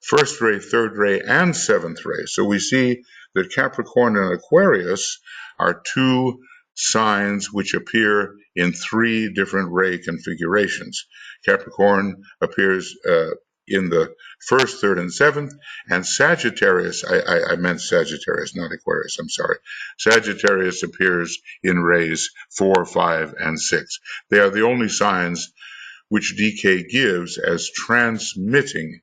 first ray, third ray, and seventh ray. So we see that Capricorn and Aquarius are two signs which appear in three different ray configurations. Capricorn appears in the first, third, and seventh, and Sagittarius, I meant Sagittarius, not Aquarius, I'm sorry. Sagittarius appears in rays 4, 5, and 6. They are the only signs which DK gives as transmitting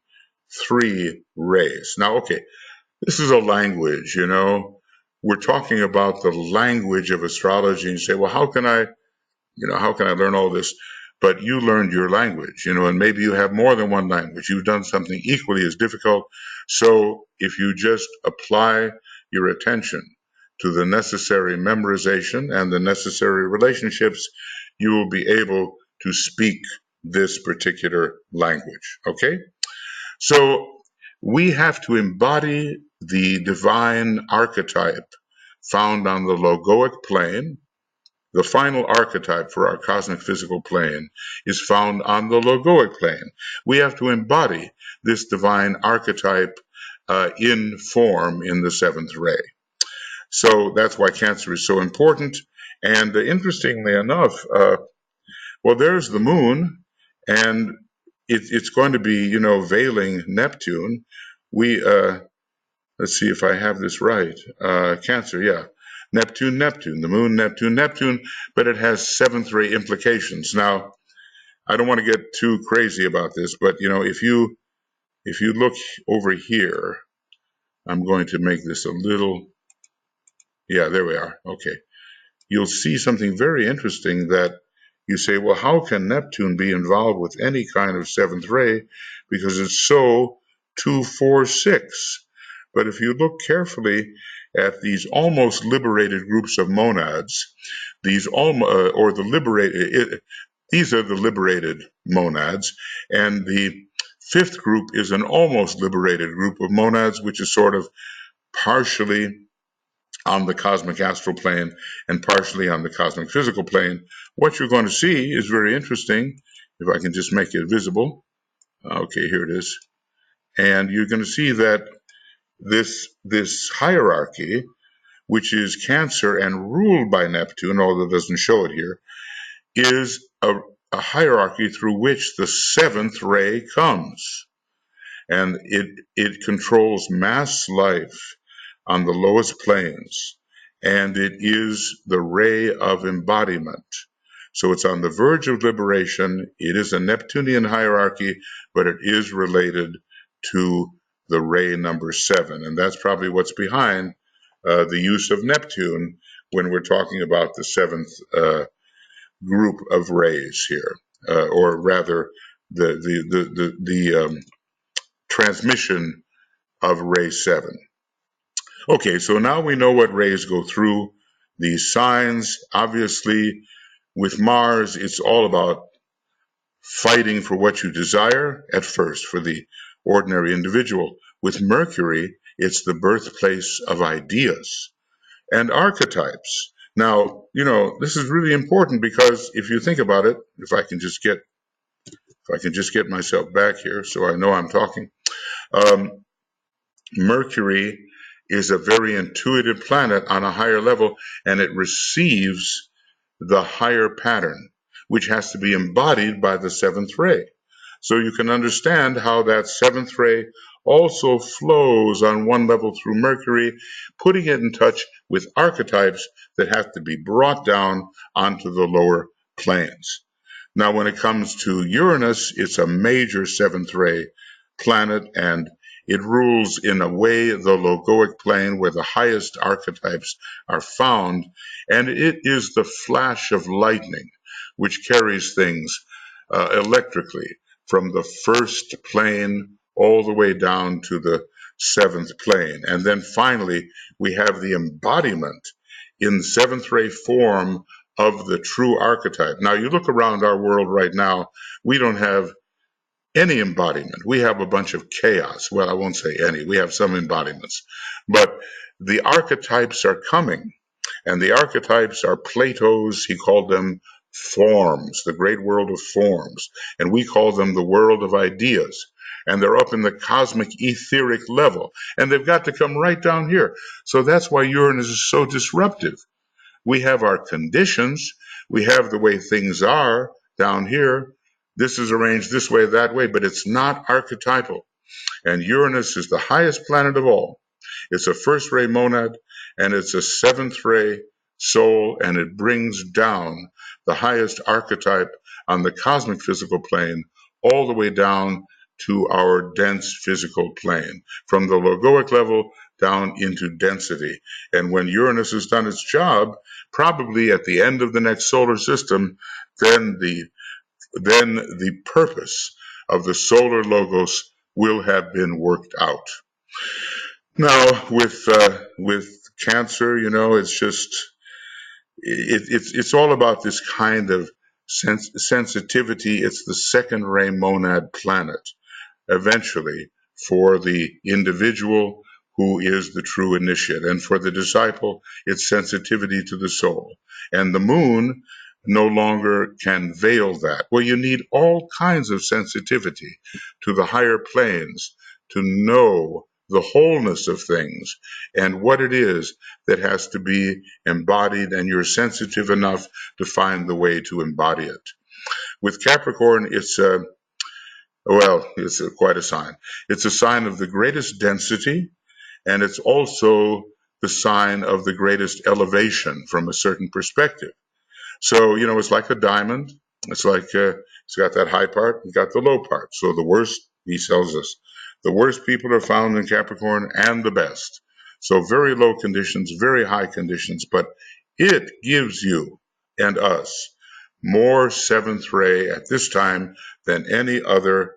three rays. Now, okay, this is a language, We're talking about the language of astrology and say, well, how can I learn all this? But you learned your language, and maybe you have more than one language. You've done something equally as difficult. So if you just apply your attention to the necessary memorization and the necessary relationships, you will be able to speak this particular language, okay? So we have to embody the divine archetype found on the logoic plane. The final archetype for our cosmic physical plane is found on the logoic plane. We have to embody this divine archetype in form in the seventh ray. So that's why Cancer is so important. And interestingly enough, well, there's the moon, and it's going to be, veiling Neptune. Let's see if I have this right. Cancer, yeah. Neptune, the moon, Neptune, but it has seventh ray implications. Now, I don't want to get too crazy about this, but if you look over here, I'm going to make this a little, yeah, there we are. Okay. You'll see something very interesting that you say, well, how can Neptune be involved with any kind of seventh ray? Because it's so 2, 4, 6. But if you look carefully at these almost liberated groups of monads, these are the liberated monads, and the fifth group is an almost liberated group of monads, which is sort of partially on the cosmic astral plane and partially on the cosmic physical plane. What you're going to see is very interesting. If I can just make it visible. Okay, here it is. And you're going to see that this hierarchy, which is Cancer and ruled by Neptune, although it doesn't show it here, is a hierarchy through which the seventh ray comes. And it controls mass life on the lowest planes, and it is the ray of embodiment. So it's on the verge of liberation. It is a Neptunian hierarchy, but it is related to the ray number 7, and that's probably what's behind the use of Neptune when we're talking about the seventh group of rays here, or rather the transmission of ray 7. Okay, so now we know what rays go through these signs. Obviously, with Mars, it's all about fighting for what you desire at first for the ordinary individual. With Mercury, it's the birthplace of ideas and archetypes. Now, this is really important because if you think about it, if I can just get myself back here so I know I'm talking. Um, Mercury is a very intuitive planet on a higher level, and it receives the higher pattern, which has to be embodied by the seventh ray. So you can understand how that seventh ray also flows on one level through Mercury, putting it in touch with archetypes that have to be brought down onto the lower planes. Now, when it comes to Uranus, it's a major seventh ray planet, and it rules in a way the logoic plane where the highest archetypes are found, and it is the flash of lightning which carries things electrically from the first plane all the way down to the seventh plane. And then finally, we have the embodiment in seventh ray form of the true archetype. Now, you look around our world right now, we don't have any embodiment. We have a bunch of chaos. Well, I won't say any. We have some embodiments. But the archetypes are coming, and the archetypes are Plato's, he called them forms, the great world of forms, and we call them the world of ideas. And they're up in the cosmic etheric level, and they've got to come right down here. So that's why Uranus is so disruptive. We have our conditions, we have the way things are down here. This is arranged this way, that way, but it's not archetypal. And Uranus is the highest planet of all. It's a first ray monad, and it's a seventh ray soul, and it brings down the highest archetype on the cosmic physical plane all the way down to our dense physical plane, from the logoic level down into density. And when Uranus has done its job, probably at the end of the next solar system, then the purpose of the solar logos will have been worked out. Now, with Cancer, it's just it's all about this kind of sensitivity. It's the second ray monad planet eventually for the individual who is the true initiate, and for the disciple, it's sensitivity to the soul. And the moon no longer can veil that. Well, you need all kinds of sensitivity to the higher planes to know the wholeness of things and what it is that has to be embodied, and you're sensitive enough to find the way to embody it. With Capricorn, it's quite a sign. It's a sign of the greatest density, and it's also the sign of the greatest elevation from a certain perspective. So, it's like a diamond. It's like it's got that high part, it's got the low part. So the worst, he tells us, the worst people are found in Capricorn and the best. So very low conditions, very high conditions, but it gives you and us more seventh ray at this time than any other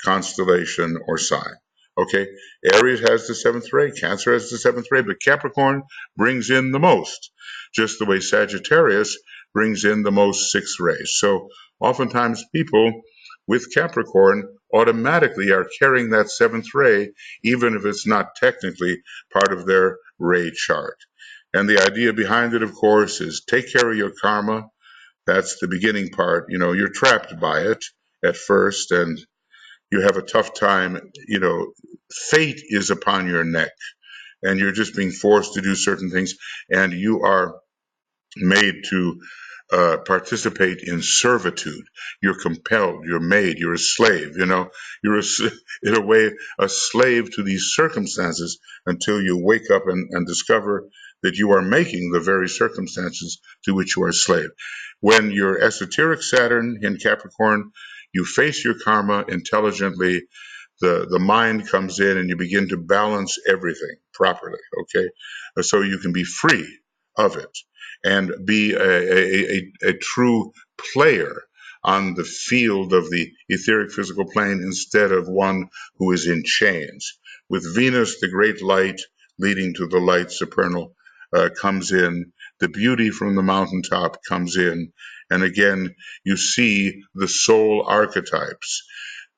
constellation or sign. Okay, Aries has the seventh ray, Cancer has the seventh ray, but Capricorn brings in the most, just the way Sagittarius brings in the most sixth rays. So oftentimes people with Capricorn automatically are carrying that seventh ray, even if it's not technically part of their ray chart. And the idea behind it, of course, is take care of your karma. That's the beginning part. You're trapped by it at first, and you have a tough time. Fate is upon your neck, and you're just being forced to do certain things, and you are made to participate in servitude. You're compelled, you're made, you're a slave, you're in a way a slave to these circumstances until you wake up and discover that you are making the very circumstances to which you are a slave. When you're esoteric Saturn in Capricorn, you face your karma intelligently. The mind comes in and you begin to balance everything properly, okay? So you can be free of it and be a true player on the field of the etheric physical plane instead of one who is in chains. With Venus, the great light leading to the light supernal comes in. The beauty from the mountaintop comes in. And again, you see the soul archetypes,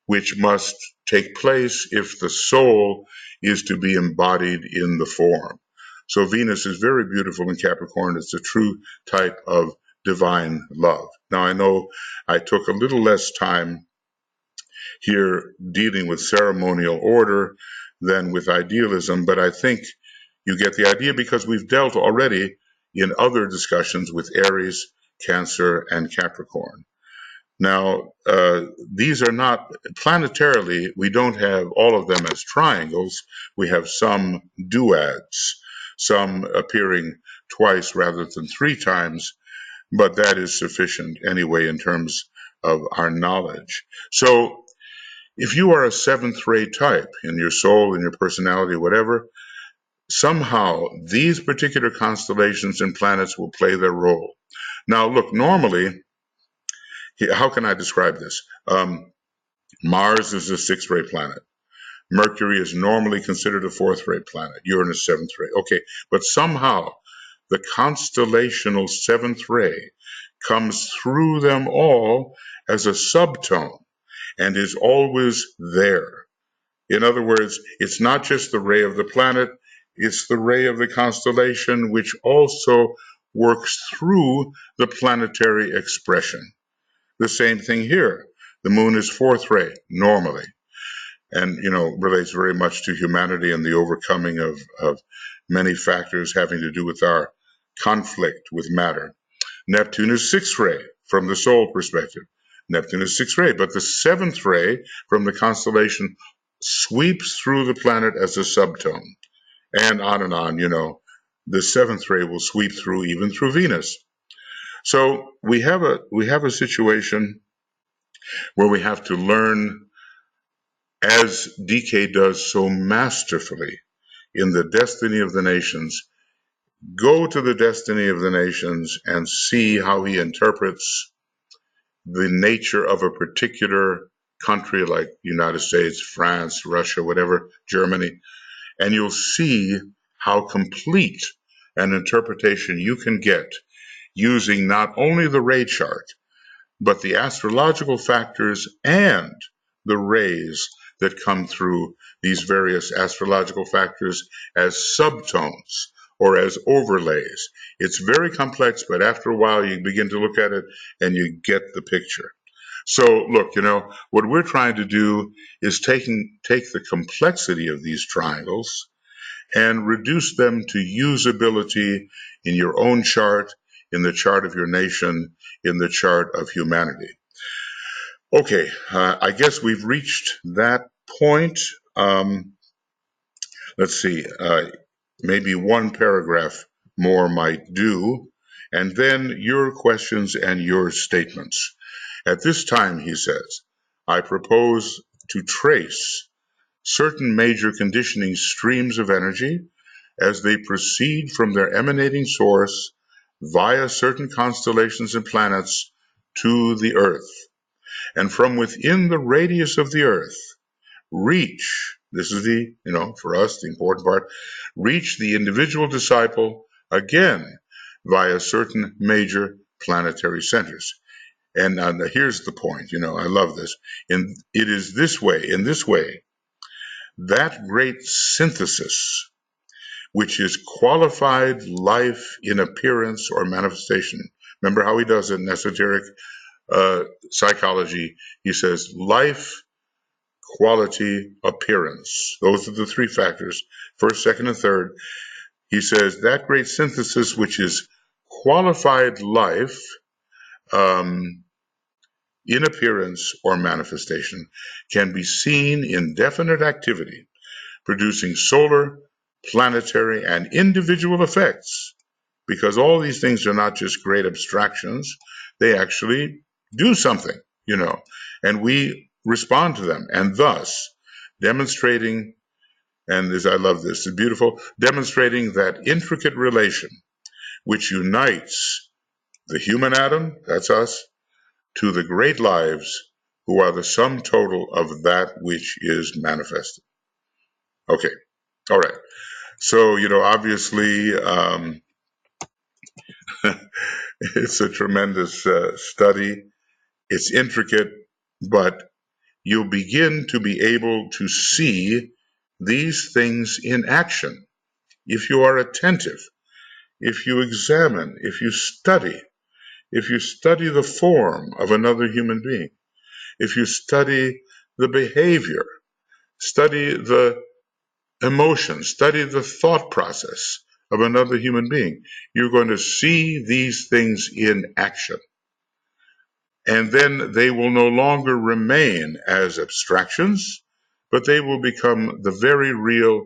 which must take place if the soul is to be embodied in the form. So Venus is very beautiful in Capricorn. It's a true type of divine love. Now, I know I took a little less time here dealing with ceremonial order than with idealism, but I think you get the idea because we've dealt already in other discussions with Aries, Cancer, and Capricorn. Now, these are not, planetarily, we don't have all of them as triangles. We have some duads, some appearing twice rather than three times, but that is sufficient anyway in terms of our knowledge. So if you are a seventh ray type in your soul, in your personality, whatever, somehow these particular constellations and planets will play their role. Now, look, normally, how can I describe this? Mars is a sixth ray planet. Mercury is normally considered a fourth ray planet. Uranus, seventh ray. Okay, but somehow the constellational seventh ray comes through them all as a subtone and is always there. In other words, it's not just the ray of the planet, it's the ray of the constellation, which also works through the planetary expression. The same thing here. The moon is fourth ray, normally, and, relates very much to humanity and the overcoming of many factors having to do with our conflict with matter. Neptune is sixth ray from the soul perspective. Neptune is sixth ray, but the seventh ray from the constellation sweeps through the planet as a subtone, and on, the seventh ray will sweep through even through Venus. So we have a situation where we have to learn, as DK does so masterfully in the Destiny of the Nations, go to the Destiny of the Nations and see how he interprets the nature of a particular country like United States, France, Russia, whatever, Germany, and you'll see how complete an interpretation you can get using not only the ray chart, but the astrological factors and the rays that come through these various astrological factors as subtones or as overlays. It's very complex, but after a while you begin to look at it and you get the picture. So look, what we're trying to do is take the complexity of these triangles and reduce them to usability in your own chart, in the chart of your nation, in the chart of humanity. Okay, I guess we've reached that point. Let's see, maybe one paragraph more might do, and then your questions and your statements. At this time, he says, I propose to trace certain major conditioning streams of energy as they proceed from their emanating source via certain constellations and planets to the Earth, and from within the radius of the Earth, reach, this is for us, the important part, reach the individual disciple again via certain major planetary centers. And here's the point, I love this. And it is in this way, that great synthesis, which is qualified life in appearance or manifestation. Remember how he does it in esoteric psychology? He says life, quality, appearance. Those are the three factors, first, second, and third. He says that great synthesis, which is qualified life in appearance or manifestation, can be seen in definite activity, producing solar, planetary, and individual effects, because all these things are not just great abstractions, they actually do something, and we respond to them, and thus demonstrating, and I love this, it's beautiful, demonstrating that intricate relation which unites the human atom, that's us, to the great lives who are the sum total of that which is manifested. Okay, all right. So, obviously, it's a tremendous study. It's intricate, but you'll begin to be able to see these things in action if you are attentive, if you examine, if you study the form of another human being, if you study the behavior, study the emotions, study the thought process of another human being. You're going to see these things in action. And then they will no longer remain as abstractions, but they will become the very real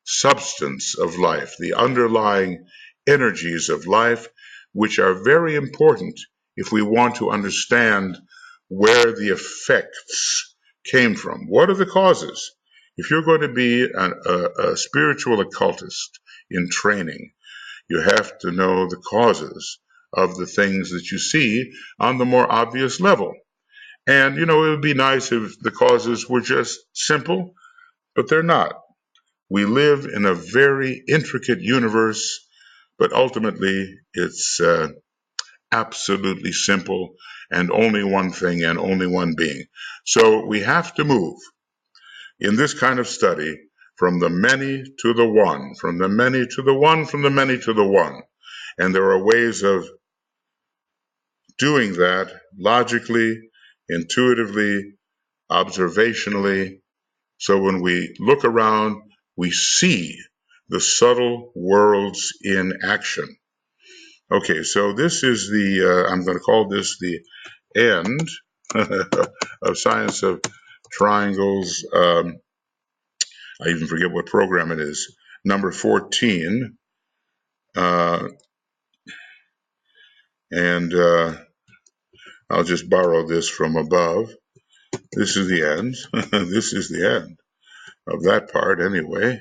substance of life, the underlying energies of life, which are very important if we want to understand where the effects came from. What are the causes? If you're going to be a spiritual occultist in training, you have to know the causes of the things that you see on the more obvious level. And, it would be nice if the causes were just simple, but they're not. We live in a very intricate universe, but ultimately it's absolutely simple and only one thing and only one being. So we have to move in this kind of study from the many to the one, from the many to the one, from the many to the one. And there are ways of doing that logically, intuitively, observationally. So when we look around, we see the subtle worlds in action. Okay, so this is I'm going to call this the end of Science of Triangles. I even forget what program it is, number 14. And I'll just borrow this from above. This is the end. This is the end of that part anyway.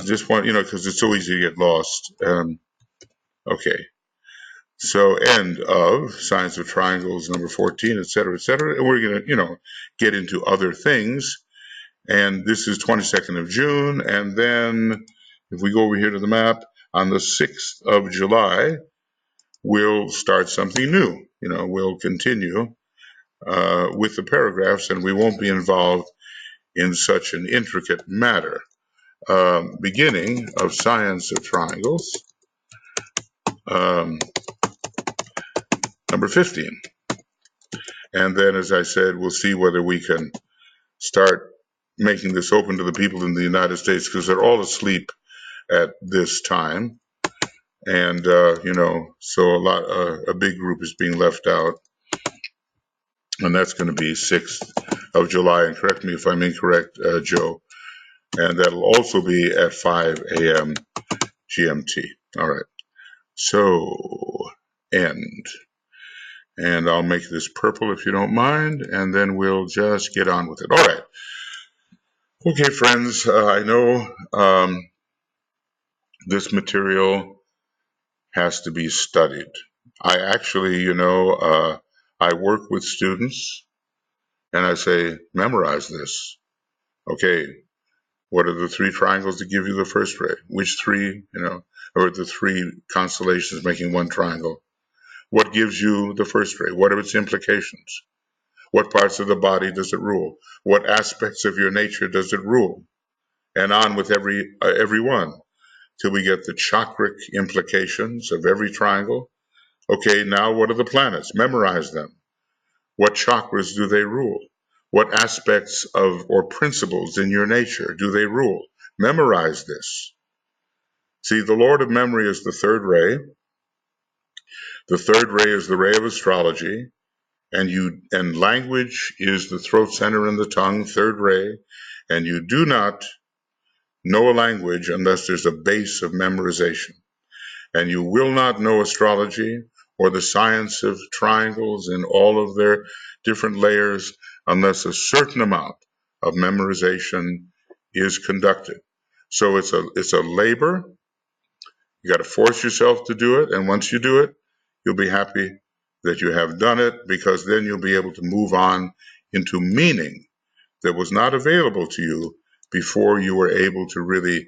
Just want, because it's so easy to get lost. Okay. So end of Science of Triangles, number 14, et cetera, et cetera. And we're going to, get into other things. And this is 22nd of June. And then if we go over here to the map, on the 6th of July, we'll start something new. We'll continue with the paragraphs, and we won't be involved in such an intricate matter. Beginning of Science of Triangles, number 15. And then, as I said, we'll see whether we can start making this open to the people in the United States, because they're all asleep at this time. And, so a big group is being left out. And that's going to be 6th of July. And correct me if I'm incorrect, Joe. And that'll also be at 5 a.m. GMT. All right. So, end. And I'll make this purple if you don't mind, and then we'll just get on with it. All right. Okay, friends, I know this material has to be studied. I actually, I work with students, and I say, memorize this. Okay, what are the 3 triangles that give you the first ray? Which 3, or the 3 constellations making one triangle? What gives you the first ray? What are its implications? What parts of the body does it rule? What aspects of your nature does it rule? And on with every one till we get the chakric implications of every triangle. Okay, now what are the planets? Memorize them. What chakras do they rule? What aspects of or principles in your nature do they rule? Memorize this. See, the Lord of Memory is the 3rd ray. The 3rd ray is the ray of astrology. And language is the throat center and the tongue, 3rd ray. And you do not know a language unless there's a base of memorization. And you will not know astrology or the science of triangles in all of their different layers unless a certain amount of memorization is conducted. So it's a labor. You got to force yourself to do it. And once you do it, you'll be happy that you have done it, because then you'll be able to move on into meaning that was not available to you before you were able to really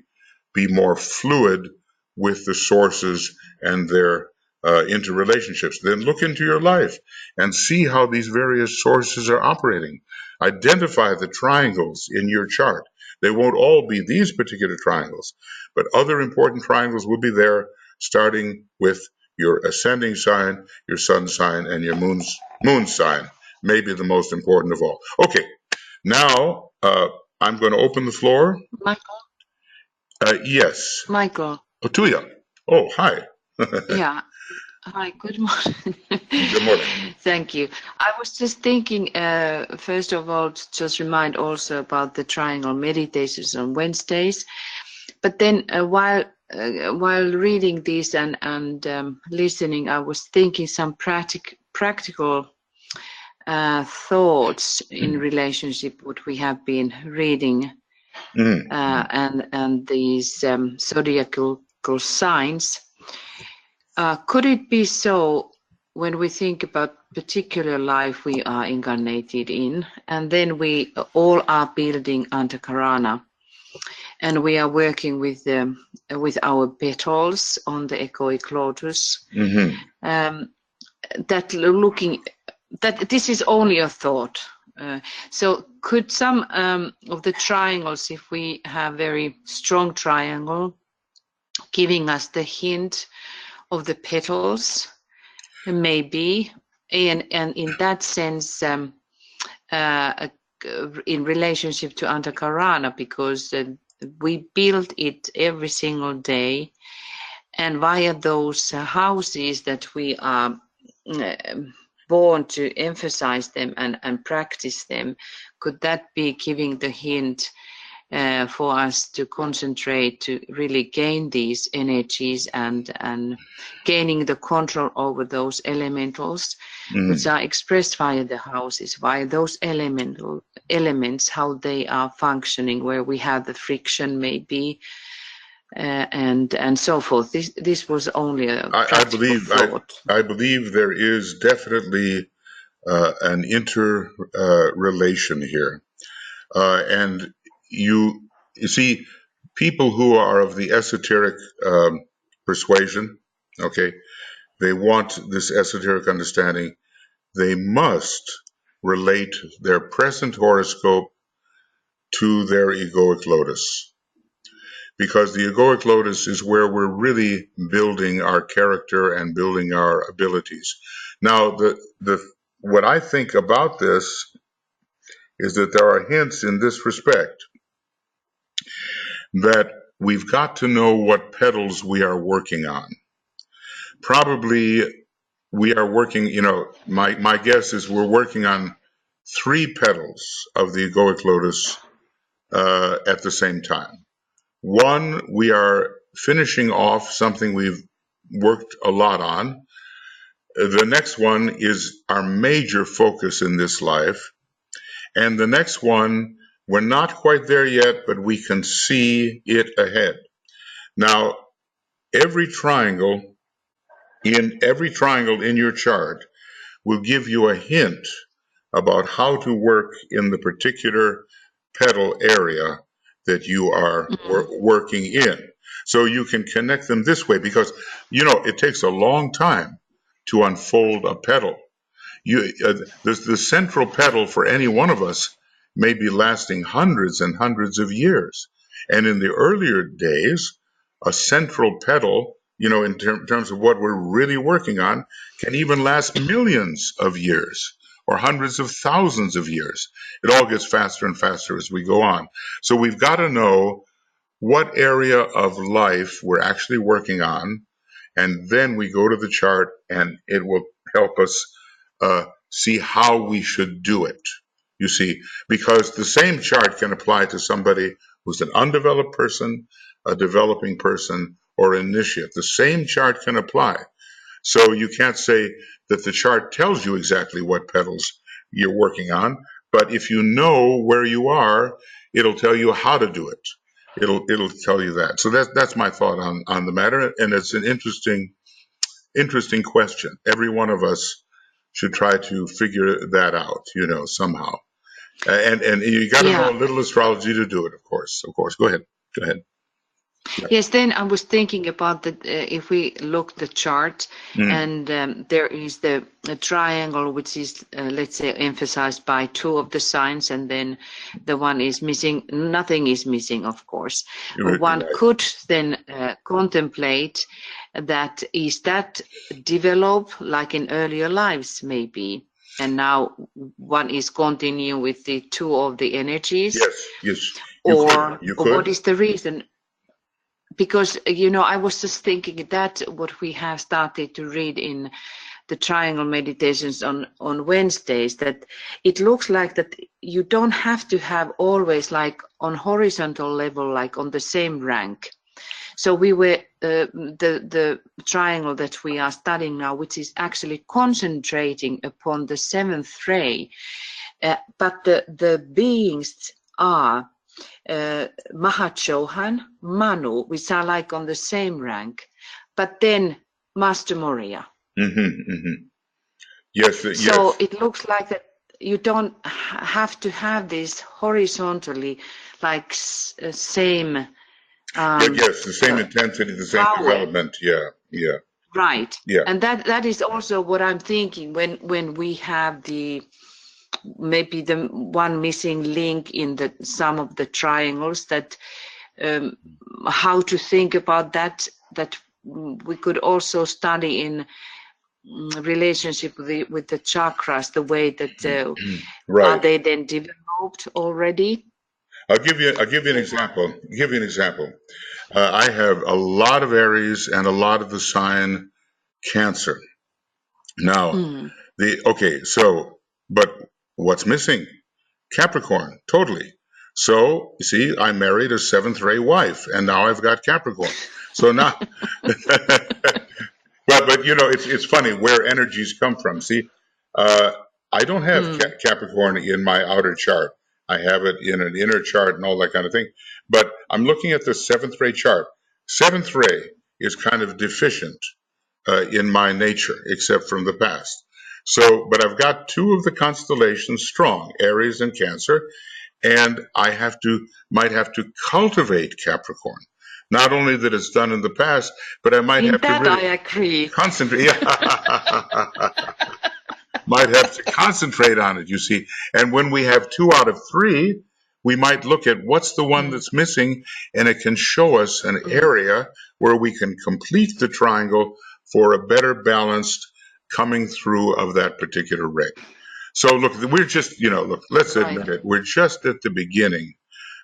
be more fluid with the sources and their interrelationships. Then look into your life and see how these various sources are operating. Identify the triangles in your chart. They won't all be these particular triangles, but other important triangles will be there, starting with your ascending sign, your sun sign, and your moon sign. maybe the most important of all. Okay, now I'm going to open the floor. Michael? Yes. Michael. Oh, Tuija. Oh, hi. Yeah. Hi, good morning. Good morning. Thank you. I was just thinking, first of all, to just remind also about the triangle meditations on Wednesdays. But then while reading this and listening, I was thinking some practical thoughts in relationship what we have been reading and these zodiacal signs. Could it be so when we think about particular life we are incarnated in, and then we all are building Antakarana, and we are working with our petals on the echoic lotus, that this is only a thought. So could some of the triangles, if we have very strong triangle, giving us the hint of the petals, maybe, and in that sense, in relationship to Antakarana, because we build it every single day, and via those houses that we are born to emphasize them and practice them, could that be giving the hint for us to concentrate to really gain these energies and gaining the control over those elementals which are expressed via the houses, via those elements, how they are functioning, where we have the friction maybe, and so forth. This was only a practical thought. I believe there is definitely an interrelation here. And you see, people who are of the esoteric persuasion, okay, they want this esoteric understanding. They must relate their present horoscope to their egoic lotus, because the egoic lotus is where we're really building our character and building our abilities. Now, what I think about this is that there are hints in this respect, that we've got to know what petals we are working on. Probably we are working, my guess is we're working on 3 petals of the egoic lotus at the same time. One, we are finishing off something we've worked a lot on. The next one is our major focus in this life. And the next one, we're not quite there yet, but we can see it ahead. Now, every triangle in your chart will give you a hint about how to work in the particular petal area that you are working in. So you can connect them this way, because, it takes a long time to unfold a petal. The central petal for any one of us may be lasting hundreds and hundreds of years. And in the earlier days, a central petal, in terms of what we're really working on, can even last millions of years or hundreds of thousands of years. It all gets faster and faster as we go on. So we've got to know what area of life we're actually working on, and then we go to the chart and it will help us see how we should do it. You see, because the same chart can apply to somebody who's an undeveloped person, a developing person, or an initiate. The same chart can apply. So you can't say that the chart tells you exactly what petals you're working on, but if you know where you are, it'll tell you how to do it. It'll tell you that. So that's my thought on the matter, and it's an interesting question. Every one of us should try to figure that out, somehow. And you got to know a little astrology to do it, of course. Go ahead. Yes, then I was thinking about that if we look the chart and there is the triangle which is, let's say, emphasized by 2 of the signs, and then the one is missing. Nothing is missing, of course. One could then contemplate that, is that develop like in earlier lives, maybe? and now one is continuing with the two of the energies. Yes. Or You could. what is the reason? Because, you know, I was just thinking that what we have started to read in the triangle meditations on Wednesdays, that it looks like that you don't have to have always like on horizontal level, like on the same rank. So we were the triangle that we are studying now, which is actually concentrating upon the seventh ray, but the beings are Mahachohan, Manu, which are like on the same rank, but then Master Moria. Yes. So it looks like that you don't have to have this horizontally, like same. Yes, the same intensity, the same power. development. Yeah. Right. Yeah. And that is also what I'm thinking when we have maybe the one missing link in some of the triangles, that how to think about that we could also study in relationship with the chakras, the way that right. Are they then developed already? I'll give you an example. I have a lot of Aries and a lot of the sign Cancer. Now, but what's missing? Capricorn, totally. So, you see, I married a seventh ray wife, and now I've got Capricorn. So now, but you know, it's funny where energies come from. See, I don't have Capricorn in my outer chart. I have it in an inner chart and all that kind of thing. But I'm looking at the seventh ray chart. Seventh ray is kind of deficient in my nature, except from the past. So, but I've got two of the constellations strong, Aries and Cancer, and I might have to cultivate Capricorn. Not only that it's done in the past, but I might have to really I agree. Concentrate. Might have to concentrate on it, you see. And when we have 2 out of 3, we might look at what's the one that's missing, and it can show us an area where we can complete the triangle for a better balanced coming through of that particular ray. So look, we're just, let's admit it, we're just at the beginning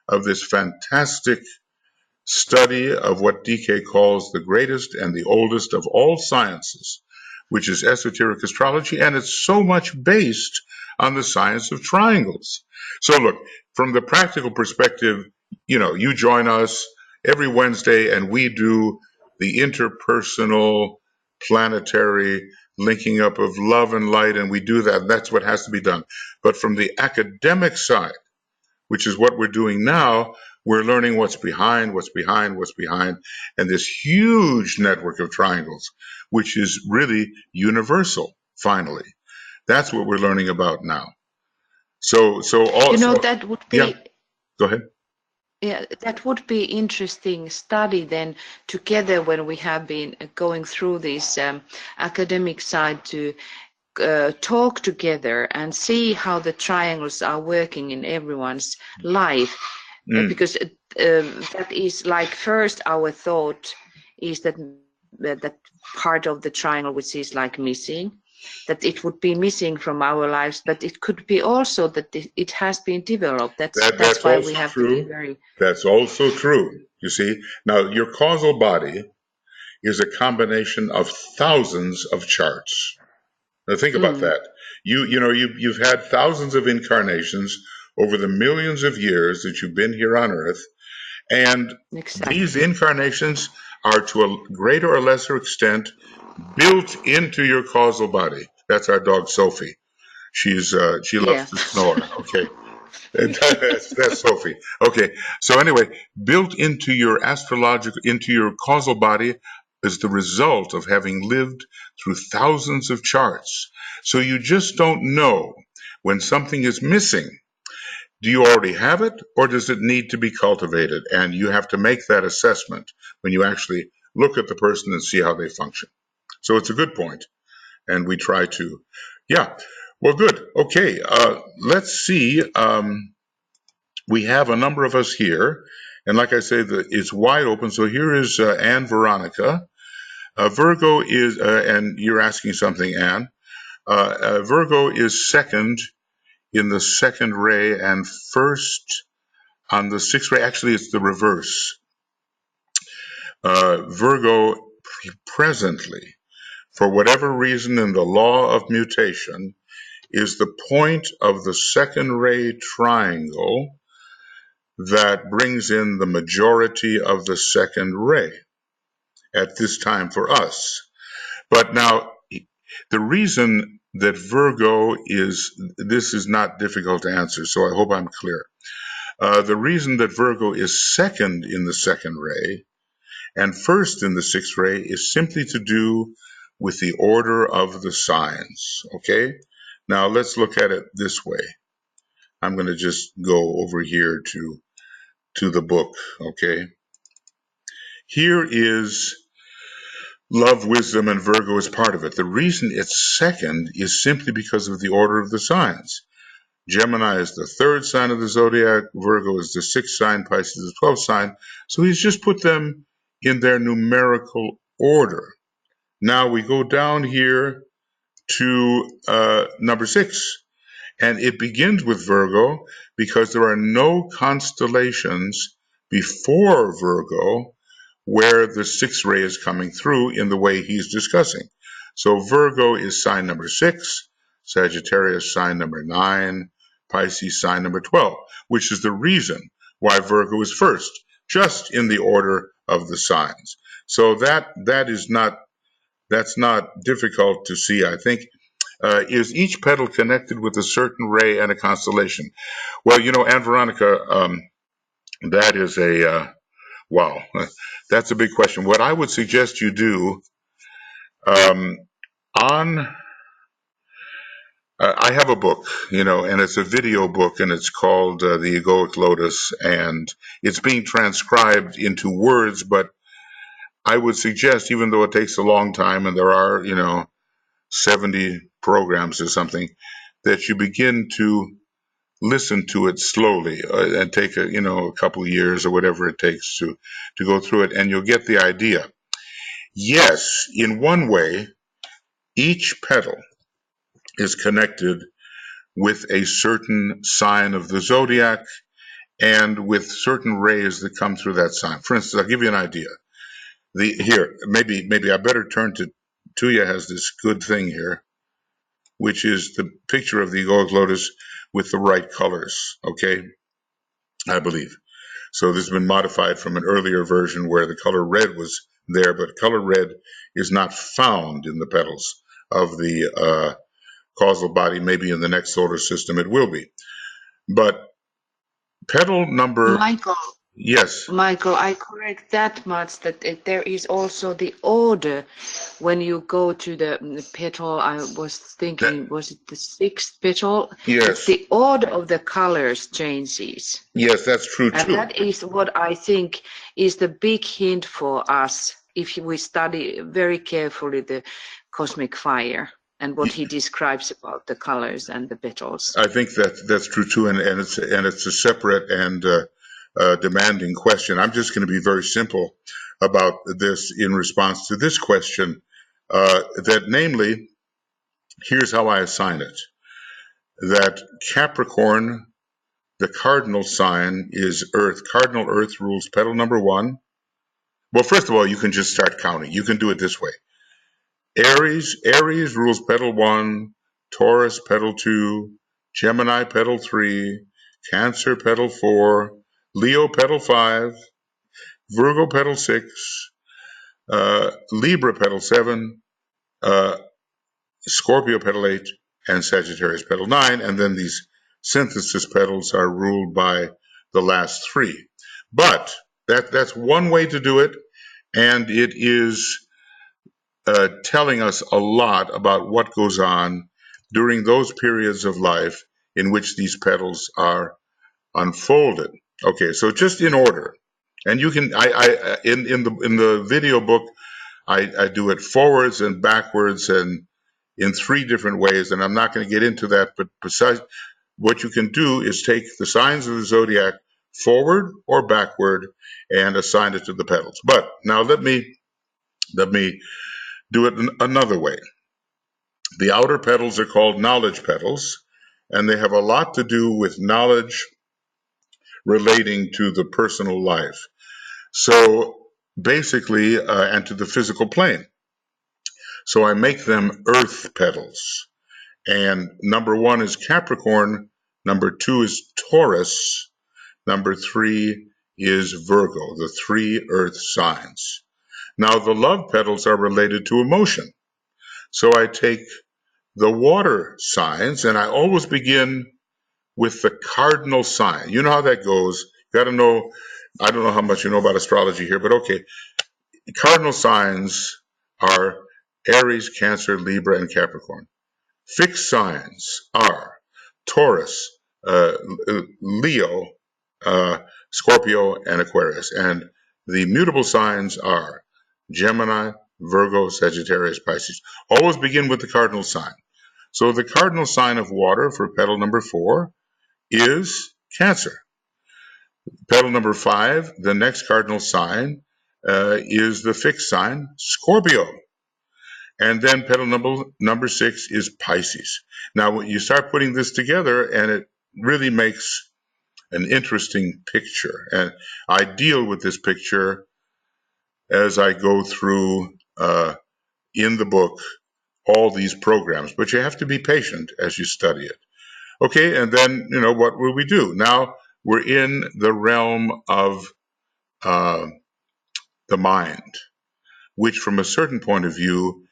of this fantastic study of what DK calls the greatest and the oldest of all sciences, which is esoteric astrology, and it's so much based on the science of triangles. So look, from the practical perspective, you join us every Wednesday and we do the interpersonal planetary linking up of love and light, and we do that. That's what has to be done. But from the academic side, which is what we're doing now, we're learning what's behind, and this huge network of triangles, which is really universal, finally. That's what we're learning about now. So also... that would be... Yeah, go ahead. Yeah, that would be interesting study then together when we have been going through this academic side to talk together and see how the triangles are working in everyone's life. Because that is like, first our thought is that part of the triangle which is like missing, that it would be missing from our lives, but it could be also that it has been developed. That's why we have true. to be very... That's also true. You see, now your causal body is a combination of thousands of charts. Now think about that. You've had thousands of incarnations over the millions of years that you've been here on Earth, and these incarnations are to a greater or lesser extent built into your causal body. That's our dog Sophie. She loves to snore. Okay. That's Sophie. Okay. So anyway, built into your into your causal body is the result of having lived through thousands of charts. So you just don't know when something is missing. Do you already have it, or does it need to be cultivated? And you have to make that assessment when you actually look at the person and see how they function. So it's a good point, and we try to, well, good. Okay, let's see. We have a number of us here, and like I say, it's wide open. So here is Anne Veronica. Virgo is, and you're asking something, Anne. Virgo is second in the second ray and first on the sixth ray. Actually, it's the reverse. Virgo presently, for whatever reason in the law of mutation, is the point of the second ray triangle that brings in the majority of the second ray at this time for us. But now, the reason that Virgo this is not difficult to answer, so I hope I'm clear. The reason that Virgo is second in the second ray and first in the sixth ray is simply to do with the order of the signs, okay? Now, let's look at it this way. I'm going to just go over here to the book, okay? Here is love, wisdom, and Virgo is part of it. The reason it's second is simply because of the order of the signs. Gemini is the third sign of the zodiac, Virgo is the sixth sign, Pisces is the 12th sign. So he's just put them in their numerical order. Now we go down here to number 6. And it begins with Virgo because there are no constellations before Virgo where the sixth ray is coming through in the way he's discussing. So Virgo is sign number 6, Sagittarius sign number 9, Pisces sign number 12, which is the reason why Virgo is first, just in the order of the signs. So that's not difficult to see, I think. Is each petal connected with a certain ray and a constellation? Well, Anne Veronica, that is wow, that's a big question. What I would suggest you do I have a book, and it's a video book, and it's called The Egoic Lotus, and it's being transcribed into words, but I would suggest, even though it takes a long time, and there are, 70 programs or something, that you begin to listen to it slowly and take a couple of years or whatever it takes to go through it, and you'll get the idea. Yes, in one way, each petal is connected with a certain sign of the zodiac and with certain rays that come through that sign. For instance, I'll give you an idea. Maybe I better turn to Tuija has this good thing here, which is the picture of the egoic lotus with the right colors, okay? I believe. So this has been modified from an earlier version where the color red was there, but color red is not found in the petals of the causal body. Maybe in the next solar system it will be. But petal number... Michael, Yes. Michael, I correct that much that there is also the order when you go to the petal. I was thinking, was it the 6th petal? Yes. The order of the colors changes. Yes, that's true And too. that is what I think is the big hint for us if we study very carefully the cosmic fire and what he describes about the colors and the petals. I think that's true too, and it's a separate and demanding question. I'm just going to be very simple about this in response to this question. That namely, here's how I assign it: that Capricorn, the cardinal sign, is Earth. Cardinal Earth rules petal number 1. Well, first of all, you can just start counting. You can do it this way. Aries rules petal 1, Taurus petal 2, Gemini petal 3, Cancer petal 4, Leo petal 5, Virgo petal 6, Libra petal 7, Scorpio petal 8, and Sagittarius petal 9. And then these synthesis petals are ruled by the last 3. But that's one way to do it, and it is telling us a lot about what goes on during those periods of life in which these petals are unfolded. Okay, so just in order, and you can in the video book I do it forwards and backwards and in 3 different ways, and I'm not going to get into that. But besides, what you can do is take the signs of the zodiac forward or backward and assign it to the petals. But now let me do it another way. The outer petals are called knowledge petals, and they have a lot to do with knowledge relating to the personal life. So basically, and to the physical plane. So I make them earth petals. And number 1 is Capricorn, number 2 is Taurus, number 3 is Virgo, the 3 earth signs. Now the love petals are related to emotion. So I take the water signs, and I always begin with the cardinal sign. You know how that goes. You got to know, I don't know how much you know about astrology here, but okay. Cardinal signs are Aries, Cancer, Libra, and Capricorn. Fixed signs are Taurus, Leo, Scorpio, and Aquarius. And the mutable signs are Gemini, Virgo, Sagittarius, Pisces. Always begin with the cardinal sign. So the cardinal sign of water for petal number 4 is Cancer. Petal number 5, the next cardinal sign is the fixed sign, Scorpio. And then petal number 6 is Pisces. Now, when you start putting this together, and it really makes an interesting picture. And I deal with this picture as I go through in the book all these programs, but you have to be patient as you study it. Okay, and then, what will we do? Now we're in the realm of the mind, which from a certain point of view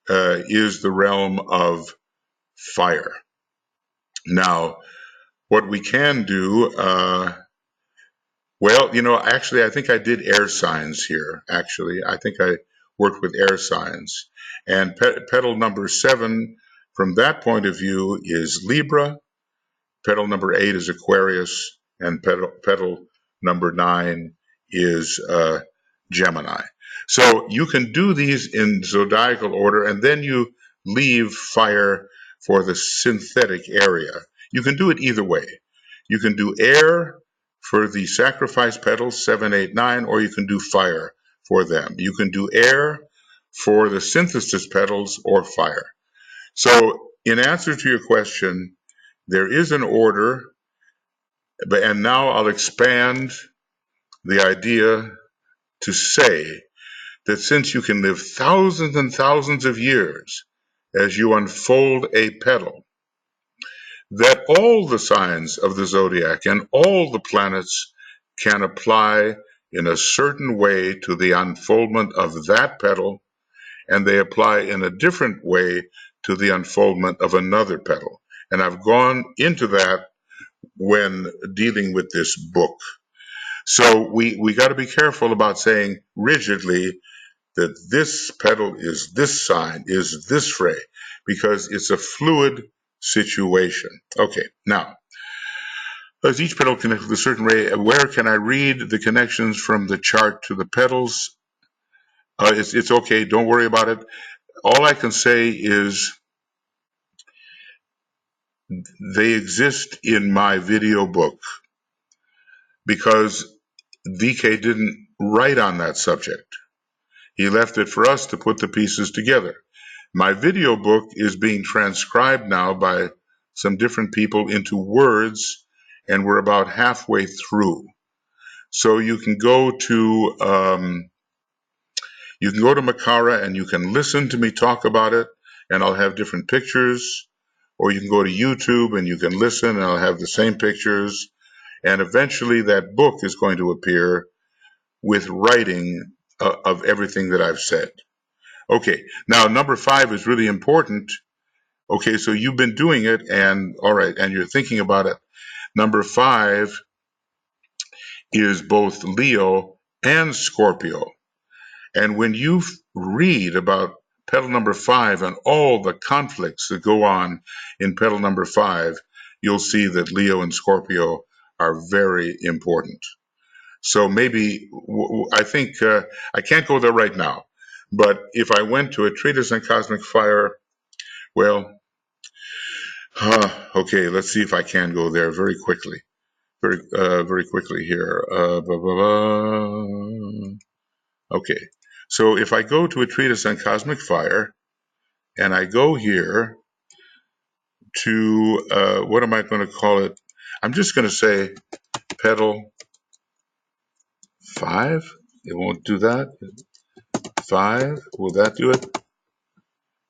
is the realm of fire. Now, what we can do, actually, I think I did air signs here. Actually, I think I worked with air signs. And petal number 7, from that point of view, is Libra. Petal number 8 is Aquarius, and petal number 9 is Gemini. So you can do these in zodiacal order, and then you leave fire for the synthetic area. You can do it either way. You can do air for the sacrifice petals, 7, 8, 9, or you can do fire for them. You can do air for the synthesis petals or fire. So in answer to your question, there is an order, and now I'll expand the idea to say that since you can live thousands and thousands of years as you unfold a petal, that all the signs of the zodiac and all the planets can apply in a certain way to the unfoldment of that petal, and they apply in a different way to the unfoldment of another petal. And I've gone into that when dealing with this book. So we got to be careful about saying rigidly that this petal is this sign, is this ray, because it's a fluid situation. Okay, now, as each petal connects with a certain ray, where can I read the connections from the chart to the petals? It's okay, don't worry about it. All I can say is they exist in my video book because DK didn't write on that subject. He left it for us to put the pieces together. My video book is being transcribed now by some different people into words, and we're about halfway through. So you can go to Makara and you can listen to me talk about it, and I'll have different pictures. Or you can go to YouTube and you can listen, and I'll have the same pictures. And eventually that book is going to appear with writing of everything that I've said. Okay, now number 5 is really important. Okay, so you've been doing it, and all right, and you're thinking about it. Number 5 is both Leo and Scorpio. And when you read about petal number 5 and all the conflicts that go on in petal number 5, you'll see that Leo and Scorpio are very important. So maybe, I think, I can't go there right now, but if I went to a treatise on cosmic fire, well, okay, let's see if I can go there very quickly. Very quickly here. Okay, so if I go to a treatise on cosmic fire, and I go here to, what am I going to call it? I'm just going to say petal 5. It won't do that. 5. Will that do it?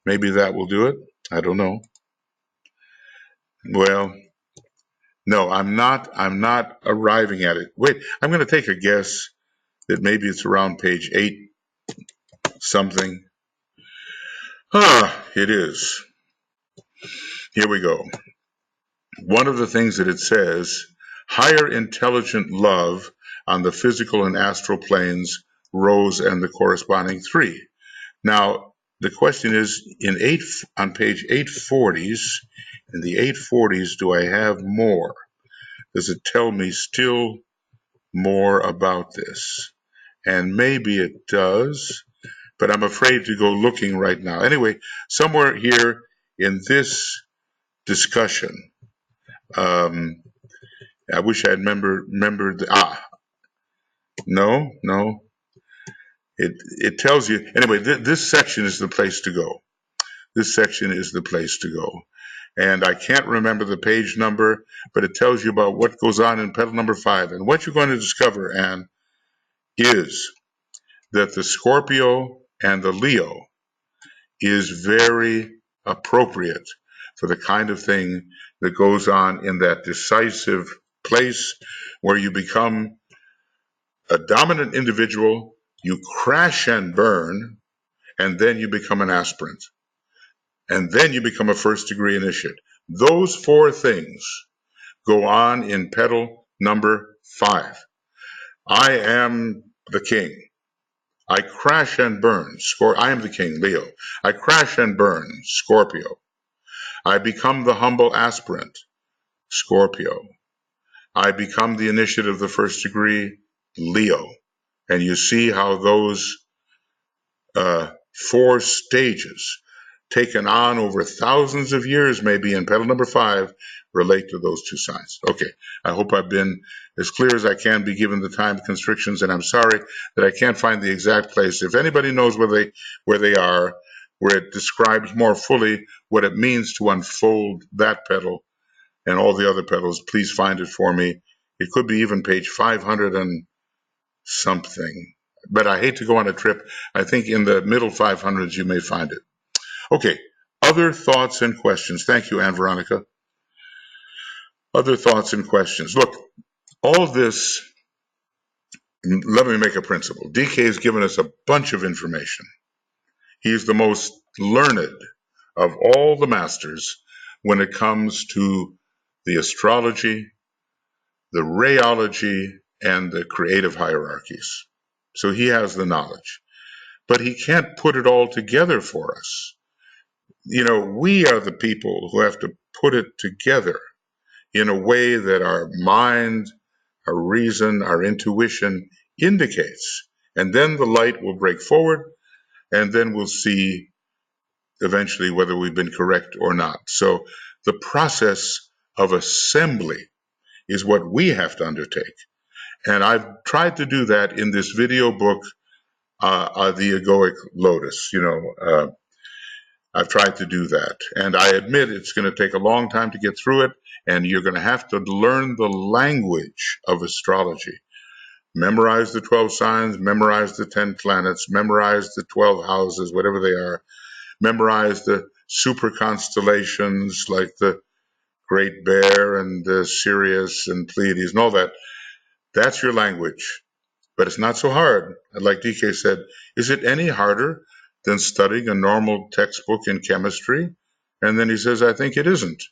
Maybe that will do it. I don't know. Well, no, I'm not arriving at it. Wait, I'm going to take a guess that maybe it's around page 8 something. It is. Here we go. One of the things that it says, higher intelligent love on the physical and astral planes rose and the corresponding 3. Now, the question is, on page 840s, in the 840s, do I have more? Does it tell me still more about this? And maybe it does, but I'm afraid to go looking right now. Anyway, somewhere here in this discussion, I wish I had remembered. No. It tells you anyway. This section is the place to go. This section is the place to go. And I can't remember the page number, but it tells you about what goes on in petal number 5. And what you're going to discover, Anne, is that the Scorpio and the Leo is very appropriate for the kind of thing that goes on in that decisive place where you become a dominant individual, you crash and burn, and then you become an aspirant. And then you become a first degree initiate. Those 4 things go on in petal number 5. I am the king. I crash and burn. I am the king, Leo. I crash and burn, Scorpio. I become the humble aspirant, Scorpio. I become the initiate of the first degree, Leo. And you see how those 4 stages taken on over thousands of years, maybe in petal number 5, relate to those 2 signs. Okay, I hope I've been as clear as I can be given the time constrictions, and I'm sorry that I can't find the exact place. If anybody knows where they are, where it describes more fully what it means to unfold that petal and all the other petals, please find it for me. It could be even page 500 and something, but I hate to go on a trip. I think in the middle 500s you may find it. Okay, other thoughts and questions. Thank you, Anne Veronica. Other thoughts and questions. Look, all this, let me make a principle. DK has given us a bunch of information. He's the most learned of all the masters when it comes to the astrology, the rayology, and the creative hierarchies. So he has the knowledge, but he can't put it all together for us. You know, we are the people who have to put it together in a way that our mind, our reason, our intuition indicates. And then the light will break forward, and then we'll see eventually whether we've been correct or not. So the process of assembly is what we have to undertake. And I've tried to do that in this video book, The Egoic Lotus. I've tried to do that. And I admit it's going to take a long time to get through it, and you're going to have to learn the language of astrology. Memorize the 12 signs, memorize the 10 planets, memorize the 12 houses, whatever they are. Memorize the super constellations like the Great Bear and Sirius and Pleiades and all that. That's your language. But it's not so hard. Like DK said, is it any harder than studying a normal textbook in chemistry? And then he says, I think it isn't.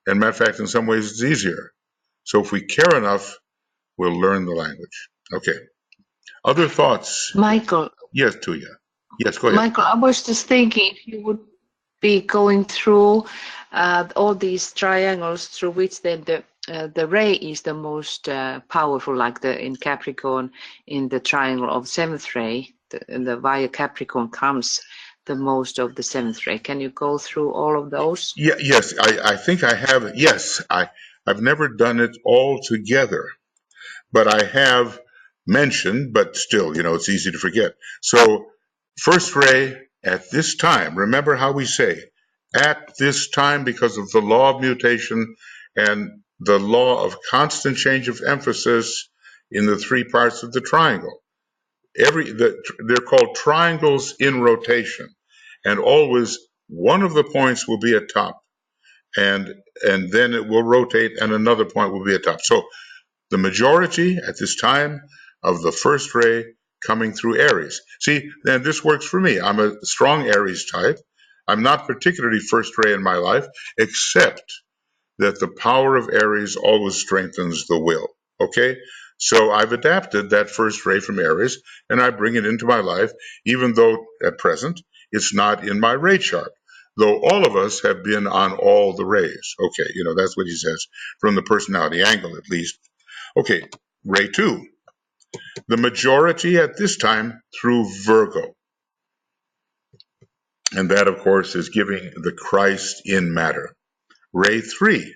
And matter of fact, in some ways, it's easier. So if we care enough, we'll learn the language. Okay. Other thoughts? Michael. Yes, Tuija. Yes, go ahead. Michael, I was just thinking if you would be going through all these triangles through which then the ray is the most powerful, like in Capricorn, in the triangle of 7th ray, the via Capricorn comes the most of the 7th ray. Can you go through all of those? Yeah, yes, I think I have. Yes, I've never done it all together, but I have mentioned, but still, it's easy to forget. So first ray At this time, remember how we say, at this time, because of the law of mutation and the law of constant change of emphasis in the three parts of the triangle. They're called triangles in rotation, and always one of the points will be at top, and then it will rotate, and another point will be at top. So the majority at this time of the first ray coming through Aries. See, and this works for me. I'm a strong Aries type. I'm not particularly first ray in my life, except that the power of Aries always strengthens the will. Okay? So I've adapted that first ray from Aries, and I bring it into my life, even though at present it's not in my ray chart. Though all of us have been on all the rays. Okay, that's what he says, from the personality angle at least. Okay, ray 2. The majority at this time through Virgo. And that, of course, is giving the Christ in matter. Ray 3.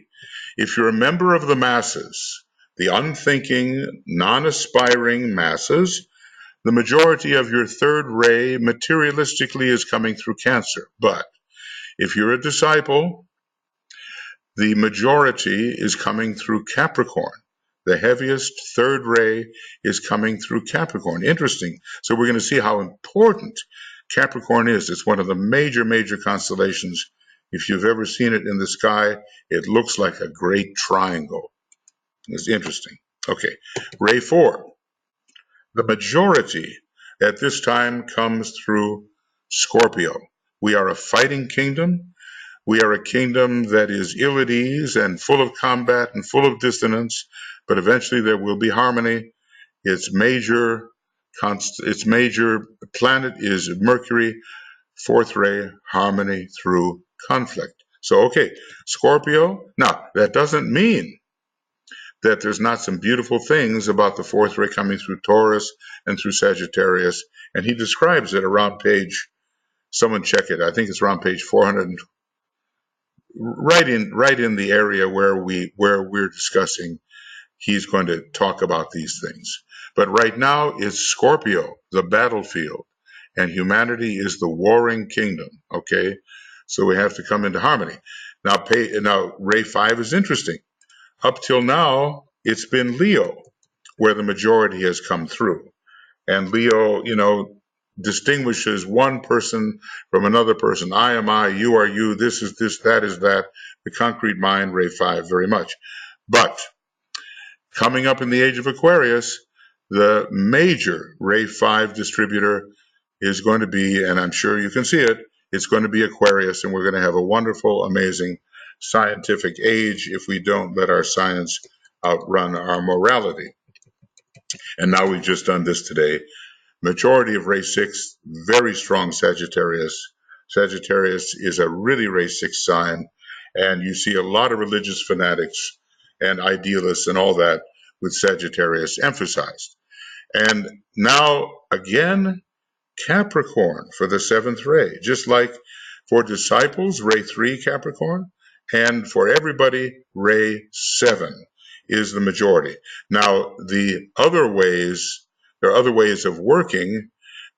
If you're a member of the masses, the unthinking, non-aspiring masses, the majority of your third ray materialistically is coming through Cancer. But if you're a disciple, the majority is coming through Capricorn. The heaviest third ray is coming through Capricorn. Interesting. So we're going to see how important Capricorn is. It's one of the major, major constellations. If you've ever seen it in the sky, it looks like a great triangle. It's interesting. Okay, ray 4. The majority at this time comes through Scorpio. We are a fighting kingdom. We are a kingdom that is ill at ease and full of combat and full of dissonance, but eventually there will be harmony. Its major planet is Mercury, fourth ray, harmony through conflict. So, okay, Scorpio. Now, that doesn't mean that there's not some beautiful things about the fourth ray coming through Taurus and through Sagittarius, and he describes it around page, someone check it, I think it's around page 400, right in the area where we're discussing. He's going to talk about these things. But right now it's Scorpio, the battlefield, and humanity is the warring kingdom. Okay, so we have to come into harmony. Now ray 5 is interesting. Up till now, it's been Leo where the majority has come through. And Leo, distinguishes one person from another person. I am I, you are you, this is this, that is that. The concrete mind, ray 5, very much. But coming up in the age of Aquarius, the major ray 5 distributor is going to be, and I'm sure you can see it, it's going to be Aquarius, and we're going to have a wonderful, amazing scientific age if we don't let our science outrun our morality. And now we've just done this today. Majority of ray 6, very strong Sagittarius. Sagittarius is a really ray 6 sign, and you see a lot of religious fanatics and idealists and all that with Sagittarius emphasized. And now, again, Capricorn for the 7th ray, just like for disciples, ray 3 Capricorn, and for everybody, ray 7 is the majority. Now, there are other ways of working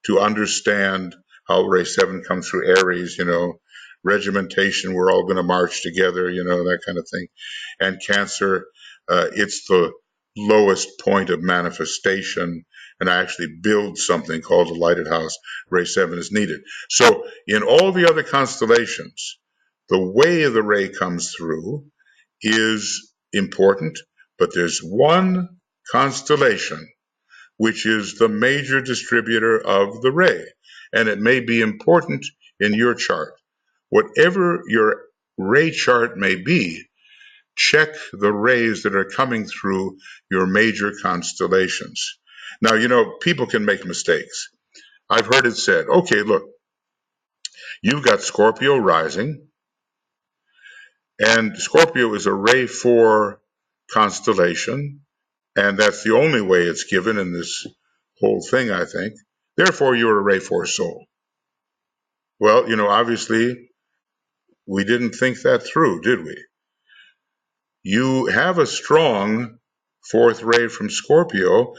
to understand how ray 7 comes through Aries, regimentation, we're all going to march together, that kind of thing. And Cancer, it's the lowest point of manifestation, and I actually build something called a lighted house. Ray 7 is needed. So in all the other constellations, the way the ray comes through is important, but there's one constellation which is the major distributor of the ray, and it may be important in your chart. Whatever your ray chart may be, check the rays that are coming through your major constellations. Now, people can make mistakes. I've heard it said, okay, look, you've got Scorpio rising, and Scorpio is a ray 4 constellation, and that's the only way it's given in this whole thing, I think. Therefore, you're a ray 4 soul. Well, obviously, we didn't think that through, did we? You have a strong 4th ray from Scorpio,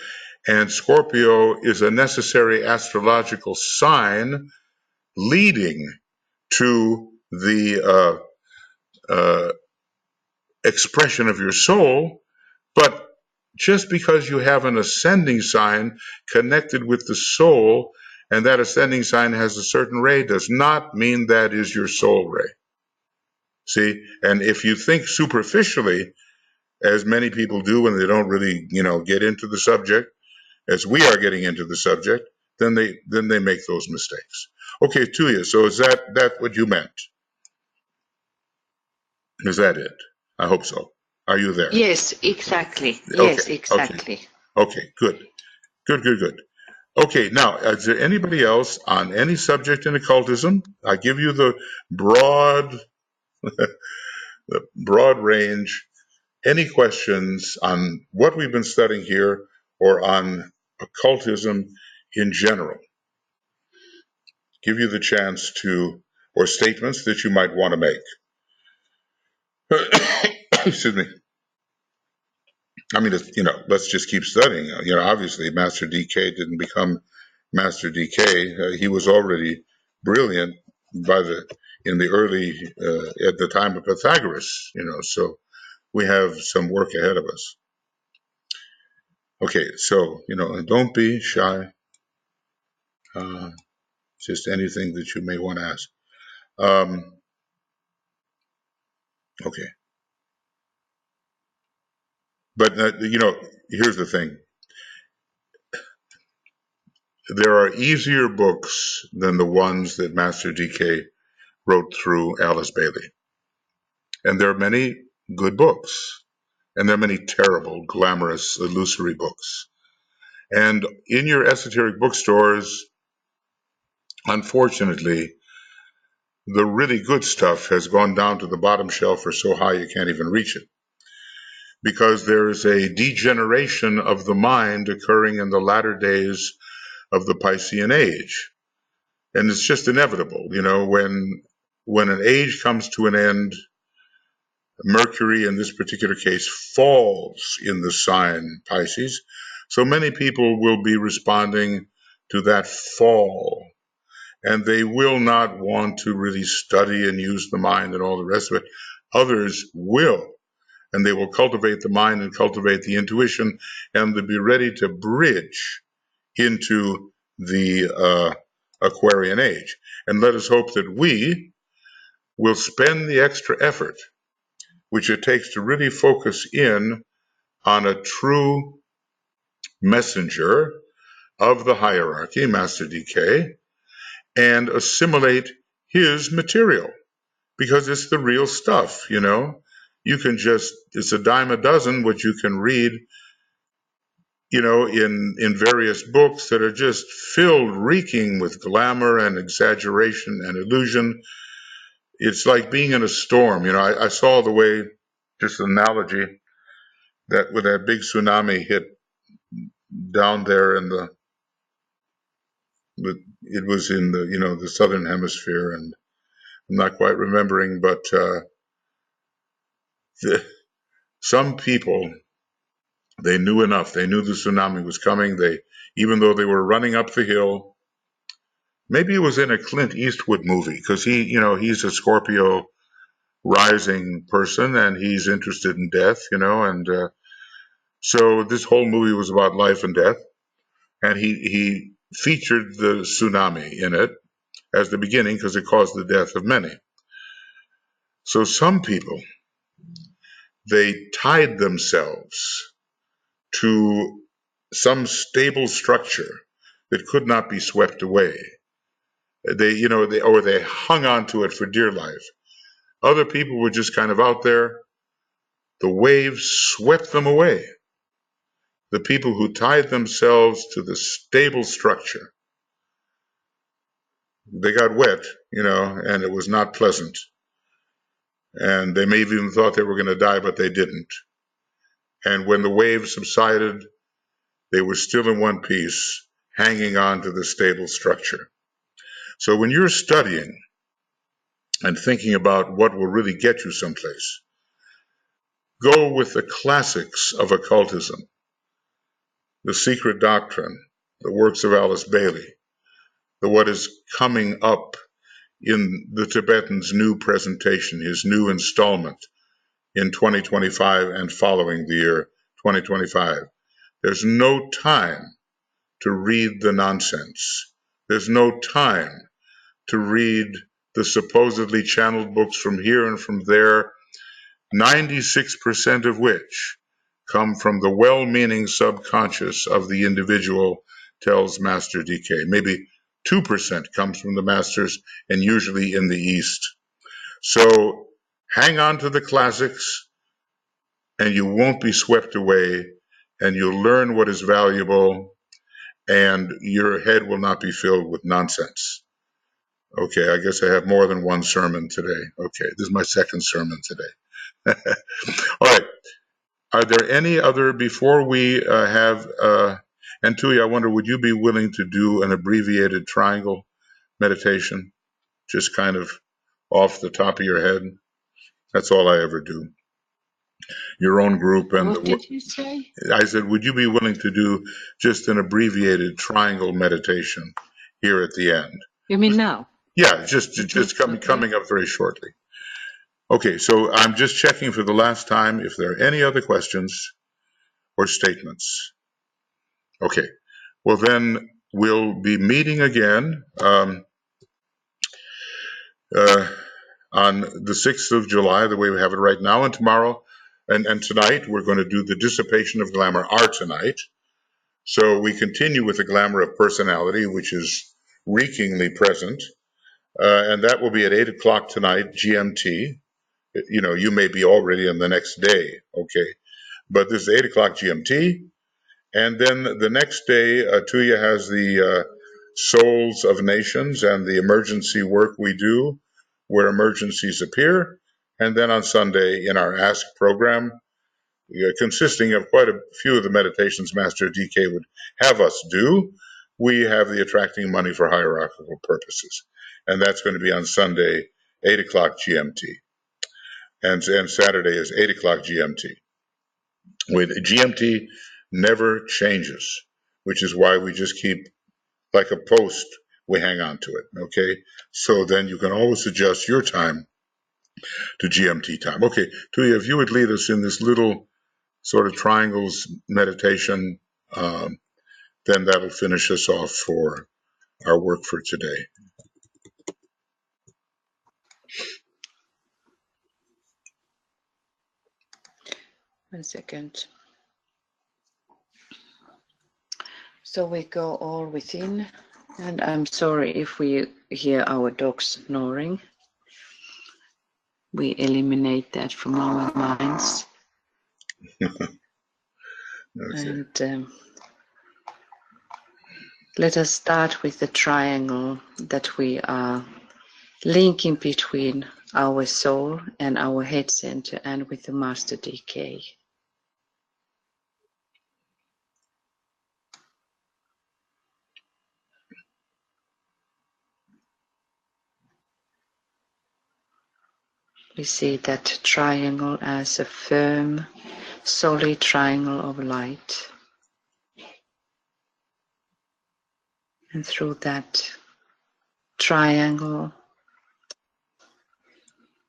and Scorpio is a necessary astrological sign, leading to the expression of your soul, but just because you have an ascending sign connected with the soul, and that ascending sign has a certain ray, does not mean that is your soul ray. See, and if you think superficially, as many people do when they don't really, get into the subject, as we are getting into the subject, then they make those mistakes. Okay, Tuija, so is that what you meant? Is that it? I hope so. Are you there? Yes, exactly. Okay, Yes, exactly. okay, good. Okay, now, is there anybody else on any subject in occultism? I give you the broad range. Any questions on what we've been studying here or on occultism in general? Give you the chance to, or statements that you might want to make. Excuse me. I mean, let's just keep studying. Obviously, Master DK didn't become Master DK. He was already brilliant in the early, at the time of Pythagoras. So we have some work ahead of us. Okay, so don't be shy. Just anything that you may want to ask. Okay, but here's the thing. There are easier books than the ones that Master DK wrote through Alice Bailey. And there are many good books. And there are many terrible, glamorous, illusory books. And in your esoteric bookstores, unfortunately, the really good stuff has gone down to the bottom shelf or so high you can't even reach it. Because there is a degeneration of the mind occurring in the latter days of the Piscean age. And it's just inevitable, when an age comes to an end, Mercury in this particular case falls in the sign Pisces. So many people will be responding to that fall, and they will not want to really study and use the mind and all the rest of it. Others will, and they will cultivate the mind and cultivate the intuition, and they'll be ready to bridge into the Aquarian age. And let us hope that we will spend the extra effort which it takes to really focus in on a true messenger of the hierarchy, Master DK, and assimilate his material, because it's the real stuff. You can it's a dime a dozen what you can read in various books that are just filled, reeking with glamour and exaggeration and illusion. It's like being in a storm. I saw the way, just an analogy, that when that big tsunami hit down there it was in the southern hemisphere, and I'm not quite remembering, but some people, they knew enough. They knew the tsunami was coming. Even though they were running up the hill, maybe it was in a Clint Eastwood movie, because he's a Scorpio rising person, and he's interested in death, and so this whole movie was about life and death, and he featured the tsunami in it as the beginning because it caused the death of many. So some people, they tied themselves to some stable structure that could not be swept away. They hung on to it for dear life. Other people were just kind of out there. The waves swept them away. The people who tied themselves to the stable structure, they got wet, and it was not pleasant. And they may have even thought they were going to die, but they didn't. And when the waves subsided, they were still in one piece, hanging on to the stable structure. So when you're studying and thinking about what will really get you someplace, go with the classics of occultism, the Secret Doctrine, the works of Alice Bailey, the What is Coming Up in the Tibetan's new presentation, his new installment in 2025 and following the year 2025. There's no time to read the nonsense. There's no time to read the supposedly channeled books from here and from there, 96% of which come from the well-meaning subconscious of the individual, tells Master DK. Maybe 2% comes from the masters, and usually in the East. So hang on to the classics, and you won't be swept away, and you'll learn what is valuable, and your head will not be filled with nonsense. Okay, I guess I have more than one sermon today. Okay, this is my second sermon today. All right. Are there any other, before we have, and Tuija, I wonder, would you be willing to do an abbreviated triangle meditation? Just kind of off the top of your head? That's all I ever do. Your own group and What did you say? I said, would you be willing to do just an abbreviated triangle meditation here at the end? You mean now? Yeah, just coming up very shortly. Okay, so I'm just checking for the last time if there are any other questions or statements. Okay, well then we'll be meeting again on the 6th of July, the way we have it right now, and tomorrow and tonight we're going to do the dissipation of glamour tonight. So we continue with the glamour of personality, which is reekingly present, and that will be at 8 o'clock tonight, GMT. You know, you may be already on the next day, okay? But this is 8 o'clock GMT. And then the next day, Tuija has the Souls of Nations and the emergency work we do, where emergencies appear. And then on Sunday in our Ask program, consisting of quite a few of the meditations Master DK would have us do, we have the Attracting Money for Hierarchical Purposes. And that's going to be on Sunday, 8 o'clock GMT. And Saturday is 8 o'clock GMT. With GMT never changes, which is why we just keep, like a post, we hang on to it, okay? So then you can always adjust your time to GMT time. Okay, Tuija, if you would lead us in this little sort of triangles meditation, then that'll finish us off for our work for today. One second. So we go all within, and I'm sorry if we hear our dogs snoring. We eliminate that from our minds. Okay. And let us start with the triangle that we are linking between our soul and our head center and with the Master DK. We see that triangle as a firm, solid triangle of light. And through that triangle,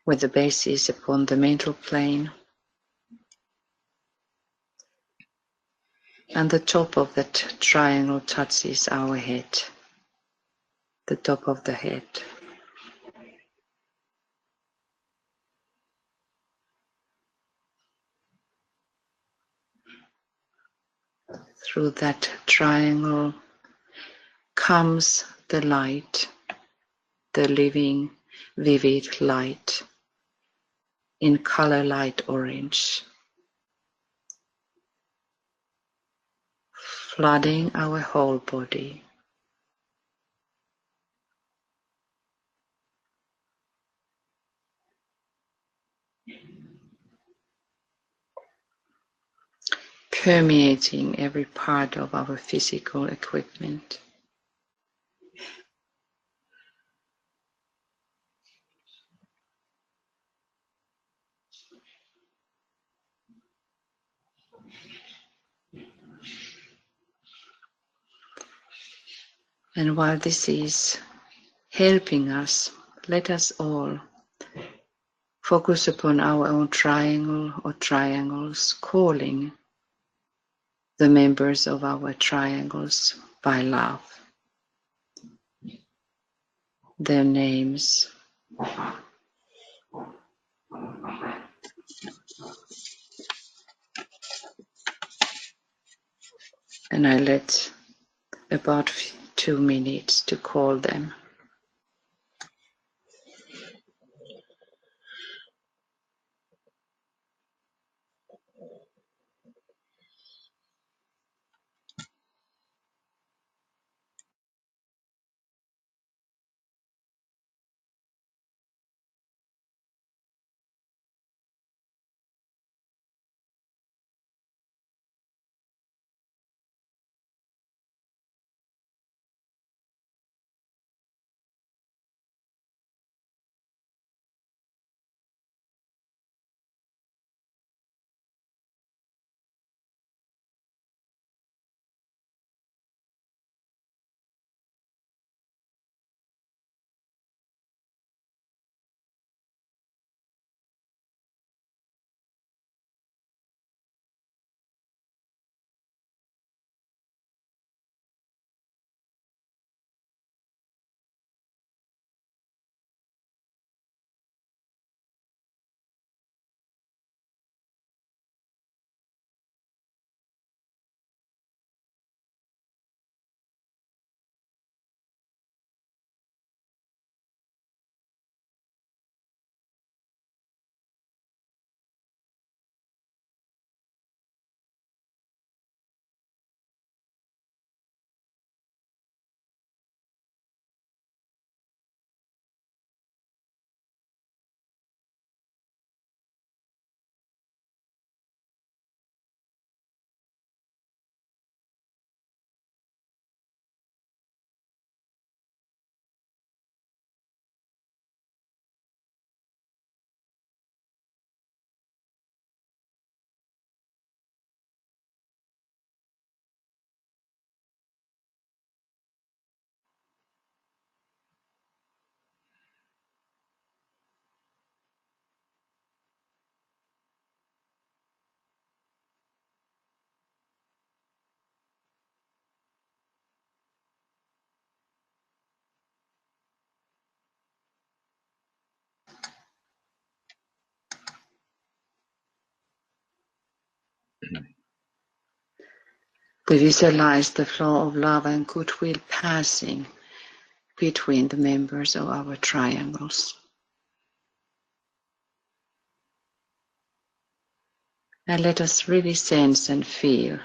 with the base is upon the mental plane, and the top of that triangle touches our head, the top of the head. Through that triangle comes the light, the living, vivid light in color light orange, flooding our whole body. Permeating every part of our physical equipment. And while this is helping us let us all focus upon our own triangle or triangles, calling the members of our triangles by love, their names. And I let about 2 minutes to call them. We visualize the flow of love and goodwill passing between the members of our triangles. And let us really sense and feel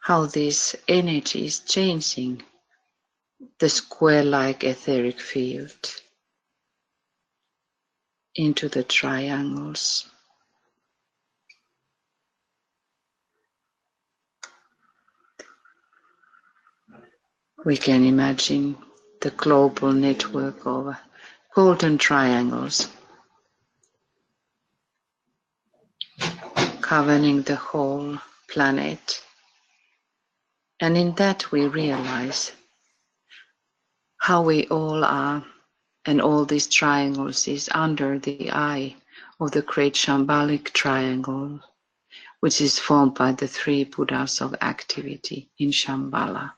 how this energy is changing the square-like etheric field into the triangles. We can imagine the global network of golden triangles covering the whole planet. And in that we realize how we all are, and all these triangles is under the eye of the great Shambhalic triangle, which is formed by the 3 Buddhas of activity in Shambhala.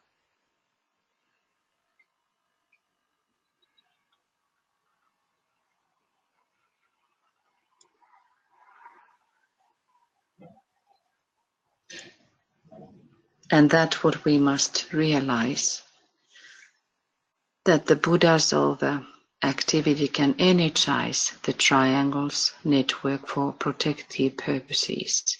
And that's what we must realize, that the Buddhas of activity can energize the triangles network for protective purposes.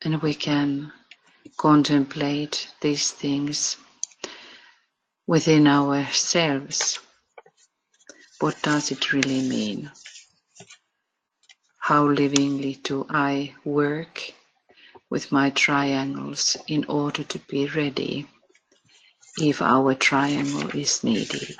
And we can contemplate these things within ourselves. What does it really mean? How livingly do I work with my triangles in order to be ready if our triangle is needed?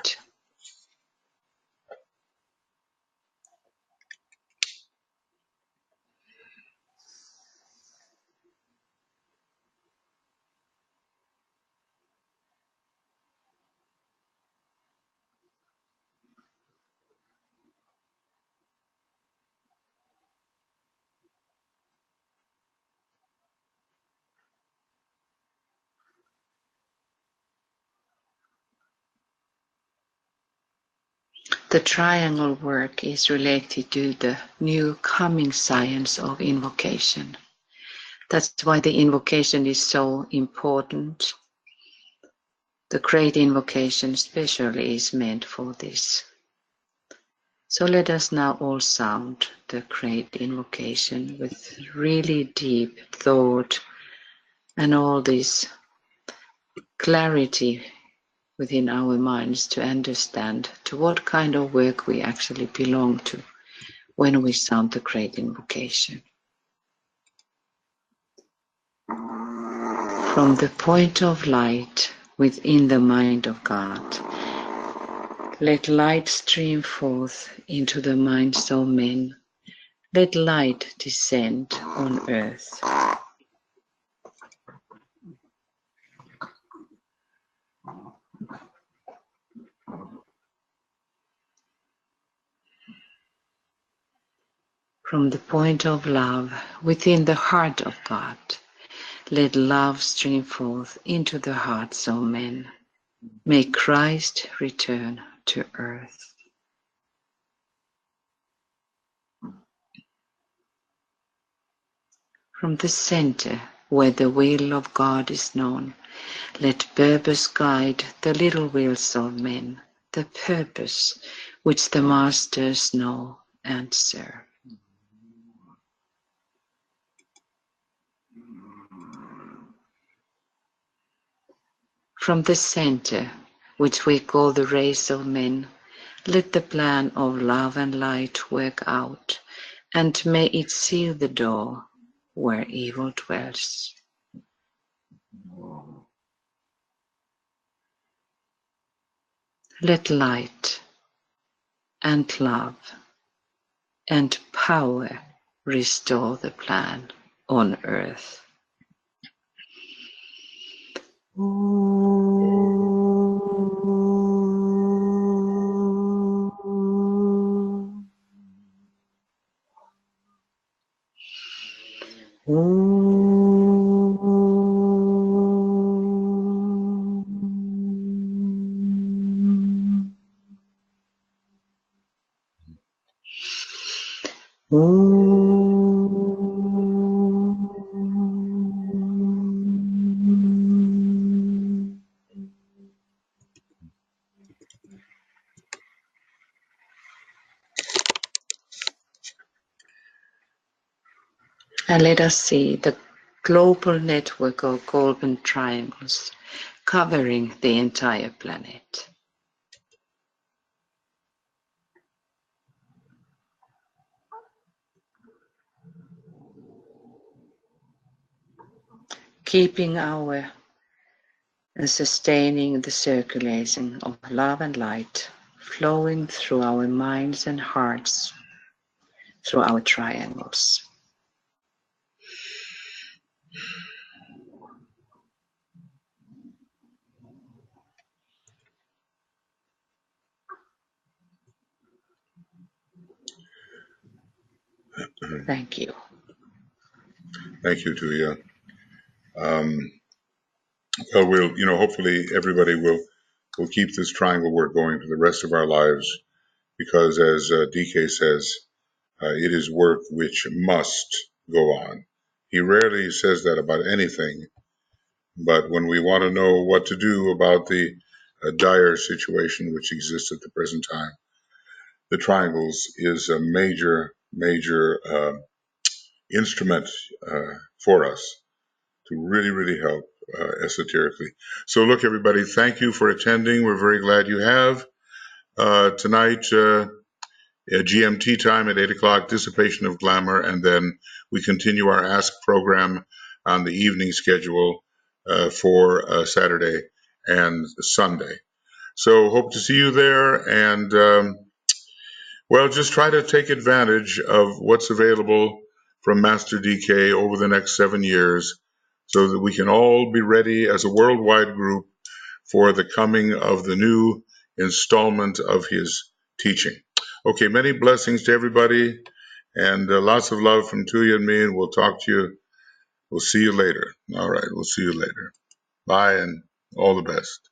The triangle work is related to the new coming science of invocation. That's why the invocation is so important. The great invocation especially is meant for this. So let us now all sound the great invocation with really deep thought and all this clarity within our minds to understand to what kind of work we actually belong to when we sound the great invocation. From the point of light within the mind of God, let light stream forth into the minds of men. Let light descend on earth. From the point of love within the heart of God, let love stream forth into the hearts of men. May Christ return to earth. From the center, where the will of God is known, let purpose guide the little wills of men, the purpose which the masters know and serve. From the center, which we call the race of men, let the plan of love and light work out, and may it seal the door where evil dwells. Let light and love and power restore the plan on earth. And let us see the global network of golden triangles covering the entire planet. Keeping our and sustaining the circulation of love and light flowing through our minds and hearts, through our triangles. Thank you. Thank you, Tuija. Well, hopefully everybody will keep this triangle work going for the rest of our lives, because as DK says, it is work which must go on. He rarely says that about anything, but when we want to know what to do about the dire situation which exists at the present time, the triangles is a major instrument for us to really help esoterically. So look, everybody, thank you for attending. We're very glad you have. Tonight, at GMT time at 8 o'clock, Dissipation of Glamour, and then we continue our Ask program on the evening schedule for Saturday and Sunday. So hope to see you there, and well, just try to take advantage of what's available from Master DK over the next 7 years so that we can all be ready as a worldwide group for the coming of the new installment of his teaching. Okay, many blessings to everybody, and lots of love from Tuija and me, and we'll talk to you. We'll see you later. All right, we'll see you later. Bye, and all the best.